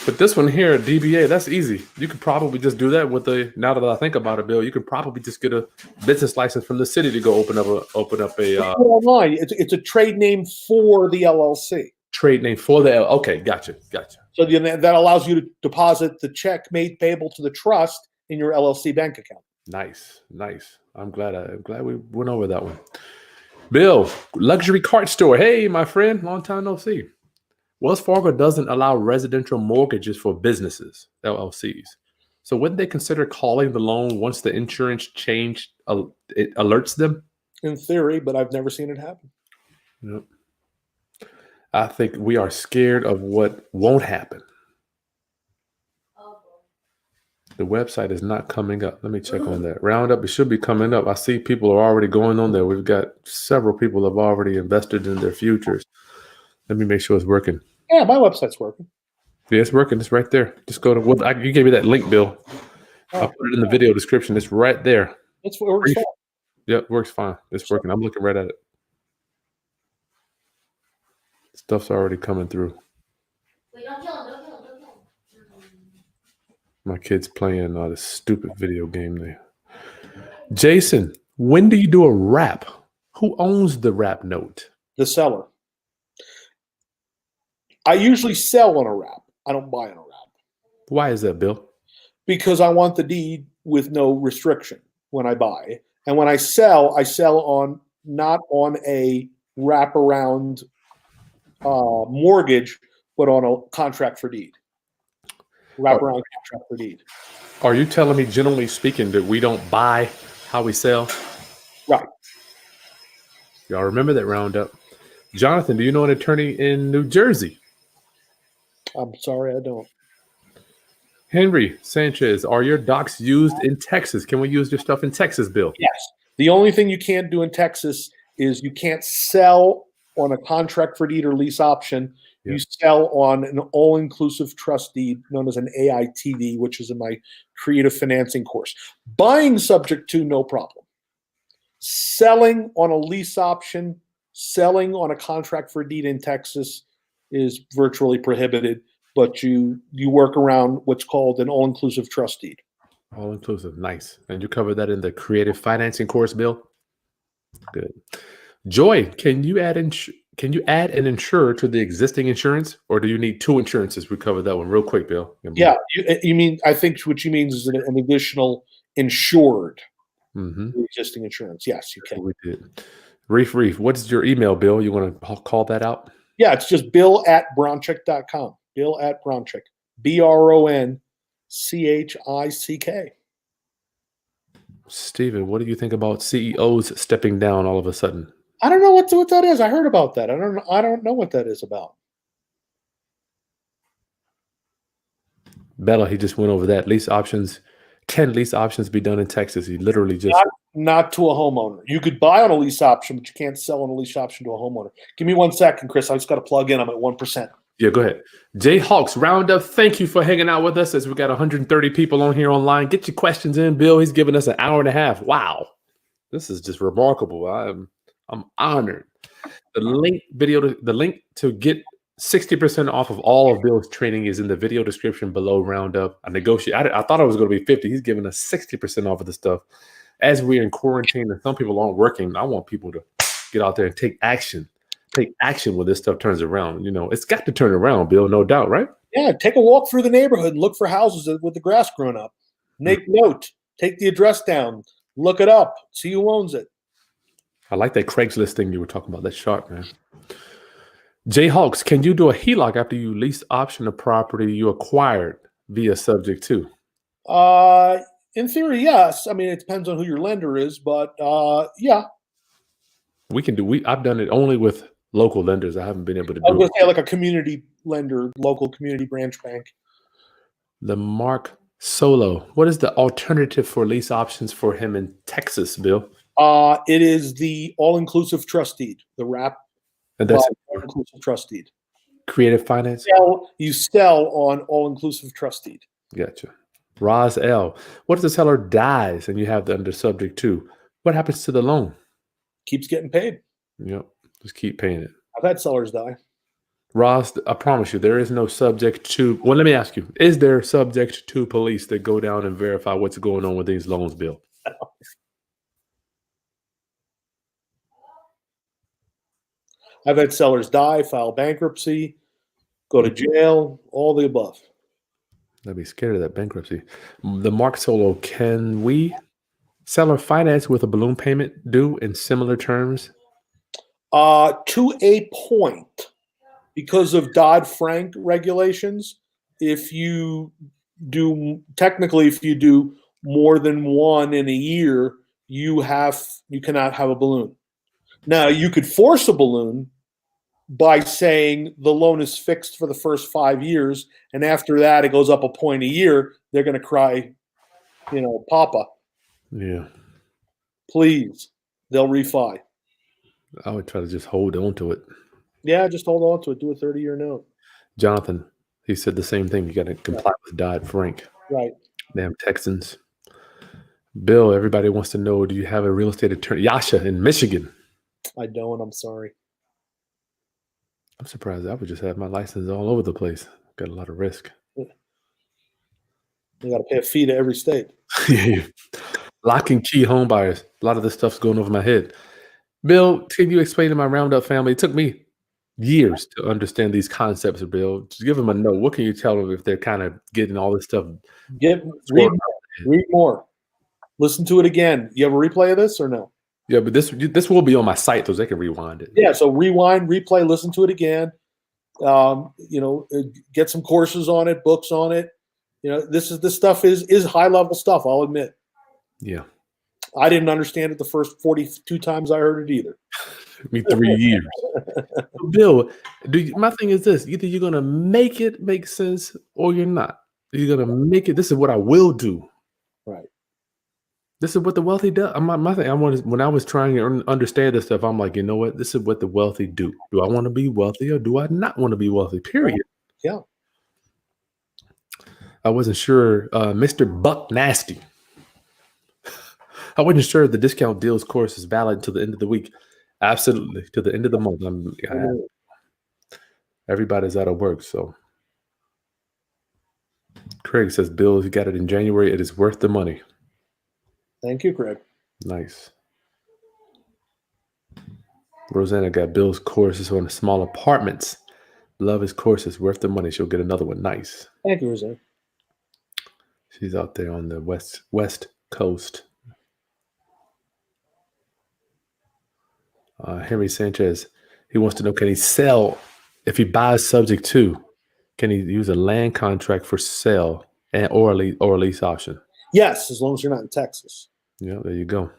But this one here, DBA, that's easy. You could probably just do that with now that I think about it, Bill, you could probably just get a business license from the city to go open up a online. It's a trade name for the LLC. Trade name for the okay, gotcha. So that allows you to deposit the check made payable to the trust in your LLC bank account. Nice. I'm glad we went over that one. Bill, luxury cart store. Hey, my friend, long time no see. Wells Fargo doesn't allow residential mortgages for businesses, LLCs. So wouldn't they consider calling the loan once the insurance change it alerts them? In theory, but I've never seen it happen. Yep. I think we are scared of what won't happen. The website is not coming up. Let me check on that. Roundup, it should be coming up. I see people are already going on there. We've got several people have already invested in their futures. Let me make sure it's working. Yeah, my website's working. Yeah, it's working. It's right there. Just go to you gave me that link, Bill. I'll put it in the video description. It's right there. It works fine. Yeah, it works fine. It's working. I'm looking right at it. Stuff's already coming through. Wait, don't kill him. My kid's playing this stupid video game there. Jason, when do you do a wrap? Who owns the wrap note? The seller. I usually sell on a wrap. I don't buy on a wrap. Why is that, Bill? Because I want the deed with no restriction when I buy. And when I sell on not on a wraparound mortgage, but on a contract for deed. Wraparound contract for deed. Are you telling me, generally speaking, that we don't buy how we sell? Right. Y'all remember that roundup? Jonathan, do you know an attorney in New Jersey? I'm sorry, I don't. Henry Sanchez, are your docs used in Texas? Can we use your stuff in Texas, Bill? Yes. The only thing you can't do in Texas is you can't sell on a contract for deed or lease option. Yeah. You sell on an all-inclusive trust deed known as an AITD, which is in my creative financing course. Buying subject to, no problem. Selling on a lease option, selling on a contract for deed in Texas is virtually prohibited, but you work around what's called an all-inclusive trust deed. All-inclusive, nice. And you covered that in the creative financing course, Bill? Good. Joy, can you add an insurer to the existing insurance, or do you need two insurances? We covered that one real quick, Bill. Yeah, you mean, I think what you mean is an additional insured to the existing insurance. Yes, you can. We did. Reef, what's your email, Bill? You want to call that out? Yeah, it's just bill@bronchick.com. Bill@Bronchick. BRONCHICK. Steven, what do you think about CEOs stepping down all of a sudden? I don't know what that is. I heard about that. I don't know what that is about. Bella, he just went over that. Lease options, 10 lease options be done in Texas. He literally just not to a homeowner. You could buy on a lease option, but you can't sell on a lease option to a homeowner. Give me 1 second, Chris. I just got to plug in. I'm at 1%. Yeah, go ahead. Jay Hawks, Roundup, thank you for hanging out with us as we got 130 people on here online. Get your questions in, Bill. He's giving us an hour and a half. Wow. This is just remarkable. I'm honored. The link to get 60% off of all of Bill's training is in the video description below. Roundup. I thought it was going to be 50. He's giving us 60% off of the stuff. As we're in quarantine and some people aren't working, I want people to get out there and take action. Take action when this stuff turns around. You know, it's got to turn around, Bill, no doubt, right? Yeah, take a walk through the neighborhood and look for houses with the grass growing up. Make note. Take the address down. Look it up. See who owns it. I like that Craigslist thing you were talking about. That's sharp, man. Jay Hawks, can you do a HELOC after you lease option a property you acquired via subject to? In theory, yes. I mean, it depends on who your lender is, but yeah. We can do. I've done it only with local lenders. I haven't been able to do I was going to say like a community lender, local community branch bank. The Mark Solo. What is the alternative for lease options for him in Texas, Bill? It is the all-inclusive trust deed, the wrap. And that's all-inclusive trust deed. Creative finance? You sell on all-inclusive trust deed. Gotcha. Roz L. What if the seller dies and you have the under subject to? What happens to the loan? Keeps getting paid. Yep. Just keep paying it. had sellers die. Ross, I promise you, there is no subject to. Well, let me ask you: is there subject to police that go down and verify what's going on with these loans, Bill? I've had sellers die, file bankruptcy, go to jail, all the above. I'd be scared of that bankruptcy. The Mark Solo, can we seller finance with a balloon payment due in similar terms? To a point, because of Dodd-Frank regulations, if you do more than one in a year, you cannot have a balloon. Now, you could force a balloon by saying the loan is fixed for the first 5 years, and after that it goes up a point a year. They're going to cry, Papa, Yeah. please. They'll refi. I would try to just hold on to it. Yeah, just hold on to it. Do a 30-year note. Jonathan, he said the same thing. You got to comply with Dodd-Frank. Right. Damn Texans. Bill, everybody wants to know, do you have a real estate attorney? Yasha in Michigan. I don't. I'm sorry. I'm surprised. I would just have my license all over the place. Got a lot of risk. You got to pay a fee to every state. Yeah. Lock and key home buyers. A lot of this stuff's going over my head. Bill, can you explain to my roundup family? It took me years to understand these concepts, Bill. Just give them a note. What can you tell them if they're kind of getting all this stuff? Read more. Listen to it again. You have a replay of this or no? Yeah, but this will be on my site, so they can rewind it. Yeah, so rewind, replay, listen to it again. Get some courses on it, books on it. This stuff is high level stuff. I'll admit. Yeah, I didn't understand it the first 42 times I heard it either. Me 3 years. Bill, my thing is this: either you're gonna make it make sense or you're not. You're gonna make it. This is what I will do. Right. This is what the wealthy do. My thing. When I was trying to understand this stuff, I'm like, you know what? This is what the wealthy do. Do I want to be wealthy or do I not want to be wealthy? Period. Yeah. I wasn't sure. Mr. Buck Nasty. I wasn't sure the discount deals course is valid until the end of the week. Absolutely, to the end of the month. Everybody's out of work, so. Craig says, Bill, if you got it in January, it is worth the money. Thank you, Craig. Nice. Rosanna got Bill's courses on small apartments. Love his courses. Worth the money. She'll get another one. Nice. Thank you, Rosanna. She's out there on the west coast. Henry Sanchez, he wants to know, can he sell if he buys subject to? Can he use a land contract for sale or a lease option? Yes, as long as you're not in Texas. Yeah, there you go.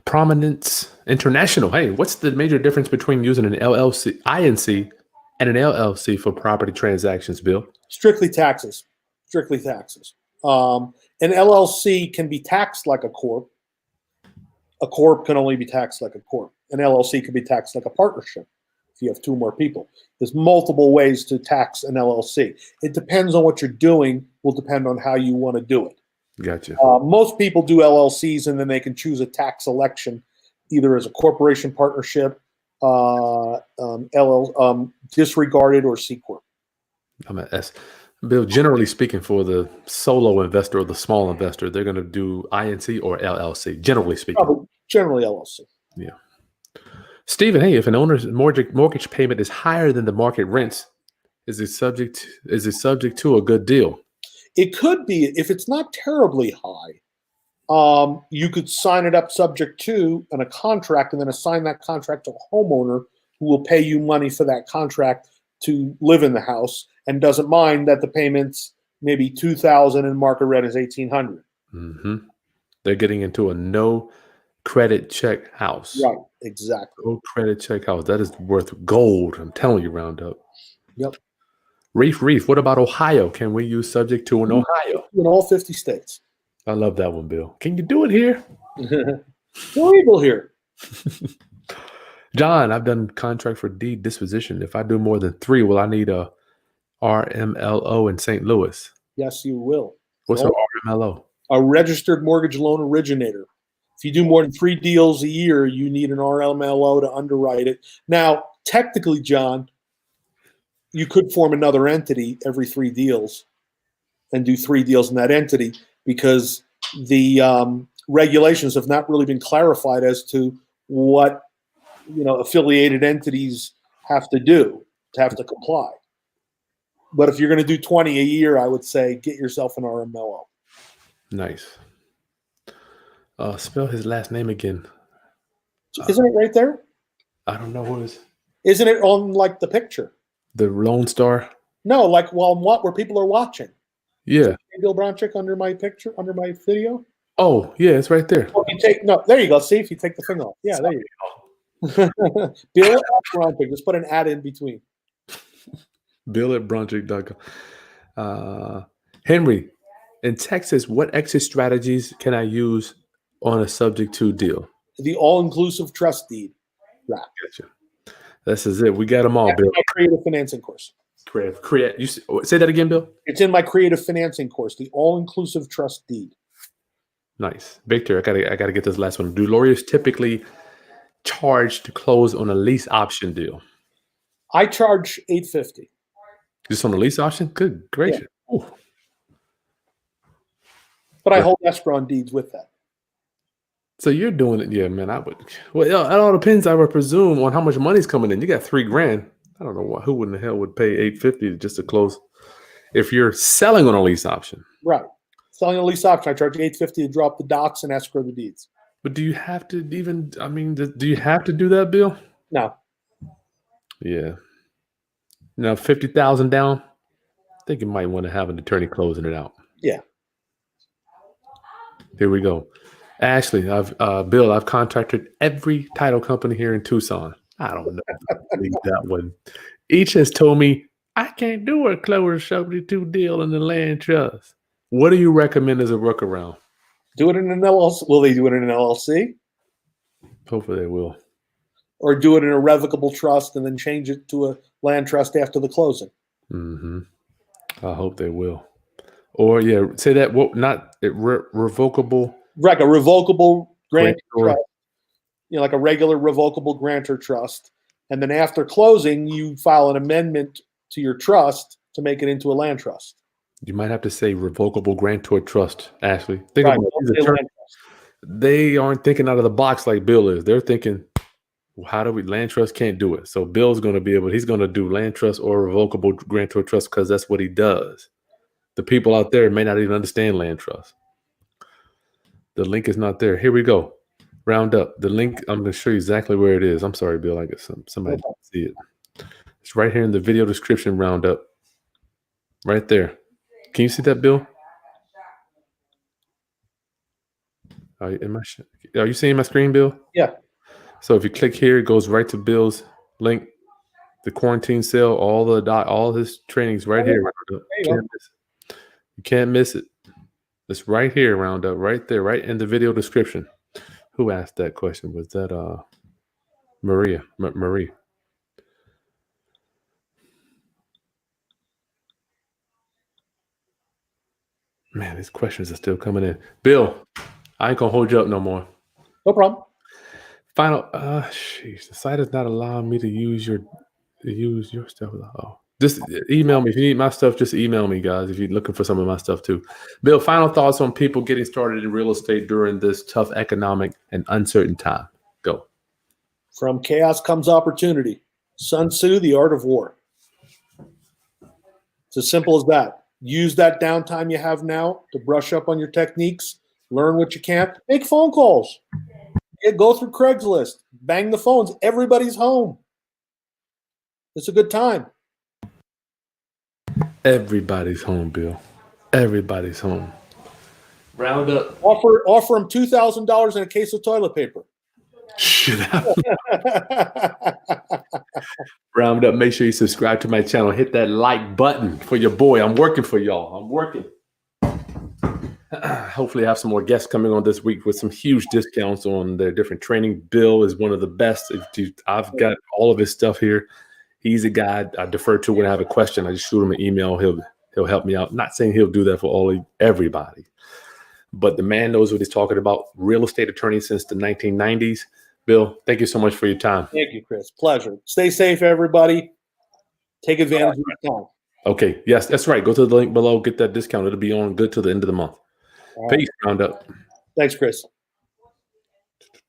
Prominence International. Hey, what's the major difference between using an LLC, INC, and an LLC for property transactions, Bill? Strictly taxes. Strictly taxes. An LLC can be taxed like a corp. A corp can only be taxed like a corp. An LLC can be taxed like a partnership if you have two more people. There's multiple ways to tax an LLC. It depends on what you're doing, will depend on how you want to do it. Gotcha. Most people do LLCs and then they can choose a tax election, either as a corporation, partnership, disregarded, or C Corp. I'm at S. Bill, generally speaking, for the solo investor or the small investor, they're going to do INC or LLC, generally speaking. Probably, generally LLC. Yeah. Stephen, hey, if an owner's mortgage payment is higher than the market rents, is it subject to a good deal? It could be, if it's not terribly high. You could sign it up subject to a contract and then assign that contract to a homeowner who will pay you money for that contract to live in the house and doesn't mind that the payments maybe $2,000 and market rent is $1,800. Mm-hmm. They're getting into a no credit check house. Right, exactly. No credit check house. That is worth gold. I'm telling you, Roundup. Yep. Reef. What about Ohio? Can we use subject to in Ohio? In all 50 states. I love that one, Bill. Can you do it here? Illegal here. John, I've done contract for deed disposition. If I do more than 3, will I need a RMLO in St. Louis? Yes, you will. What's an RMLO? A registered mortgage loan originator. If you do more than 3 deals a year, you need an RMLO to underwrite it. Now, technically, John, you could form another entity every 3 deals and do 3 deals in that entity because the regulations have not really been clarified as to what affiliated entities have to do to have to comply. But if you're going to do 20 a year, I would say get yourself an RMLO. Nice. Spell his last name again. Isn't it right there? I don't know who it is. Isn't it on like the picture? The Lone Star? No, like where people are watching. Yeah. Bill Bronchick under my picture, under my video. Oh, yeah, it's right there. Well, there you go. See if you take the thing off. Yeah, there you go. Bill Bronchick. Just put an ad in between. Bill@bronchick.com. Henry, in Texas, what exit strategies can I use on a subject to deal? The all-inclusive trust deed. Right. Gotcha. This is it. We got them all, That's Bill. my creative financing course. Create. You say that again, Bill? It's in my creative financing course. The all-inclusive trust deed. Nice. Victor, I gotta get this last one. Do lawyers typically charge to close on a lease option deal? I charge $850. Just on the lease option? Good gracious. Yeah. But I hold escrow on deeds with that. So you're doing it, yeah, man. I would. Well, it all depends. I would presume on how much money's coming in. You got $3,000. I don't know who in the hell would pay $850 just to close if you're selling on a lease option. Right, selling a lease option, I charge $850 to drop the docs and escrow the deeds. But do you have to even? I mean, do you have to do that, Bill? No. Yeah. Now, 50,000 down. I think you might want to have an attorney closing it out. Yeah. Here we go. Ashley, Bill, I've contacted every title company here in Tucson. I don't know if I believe that one. Each has told me I can't do a closed subject to deal in the land trust. What do you recommend as a workaround? Do it in an LLC. Will they do it in an LLC? Hopefully they will. Or do it in a revocable trust and then change it to a land trust after the closing. Mm-hmm. I hope they will. Or yeah, say that. What? Not revocable. Like a revocable grantor trust. Like a regular revocable grantor trust. And then after closing, you file an amendment to your trust to make it into a land trust. You might have to say revocable grantor trust, Ashley. Think about it. They aren't thinking out of the box like Bill is. They're thinking, how do we? Land trust can't do it. So Bill's going to be able. He's going to do land trust or revocable grantor trust because that's what he does. The people out there may not even understand land trust. The link is not there. Here we go. Roundup. The link, I'm going to show you exactly where it is. I'm sorry, Bill. I guess somebody didn't see it. It's right here in the video description, Roundup. Right there. Can you see that, Bill? Are you seeing my screen, Bill? Yeah. So if you click here, it goes right to Bill's link. The quarantine sale, all his trainings right here. You can't miss it. It's right here, Roundup, right there, right in the video description. Who asked that question? Was that Marie? Man, these questions are still coming in. Bill, I ain't gonna hold you up no more. No problem. Final. The site is not allowing me to use your stuff. Oh, just email me if you need my stuff. Just email me, guys, if you're looking for some of my stuff too. Bill, final thoughts on people getting started in real estate during this tough economic and uncertain time. Go. From chaos comes opportunity. Sun Tzu, The Art of War. It's as simple as that. Use that downtime you have now to brush up on your techniques, learn what you can't, make phone calls. Go through Craigslist, bang the phones. Everybody's home. It's a good time. Everybody's home, Bill. Everybody's home. Round up. Offer them $2,000 and a case of toilet paper. Shit. Round up. Make sure you subscribe to my channel. Hit that like button for your boy. I'm working for y'all. I'm working. Hopefully I have some more guests coming on this week with some huge discounts on their different training. Bill is one of the best. I've got all of his stuff here. He's a guy I defer to when I have a question. I just shoot him an email. He'll help me out. Not saying he'll do that for everybody, but the man knows what he's talking about. Real estate attorney since the 1990s. Bill, thank you so much for your time. Thank you, Chris. Pleasure. Stay safe, everybody. Take advantage of the time. Okay. Yes, that's right. Go to the link below. Get that discount. It'll be on good till the end of the month. All right. Peace. Roundup. Thanks, Chris.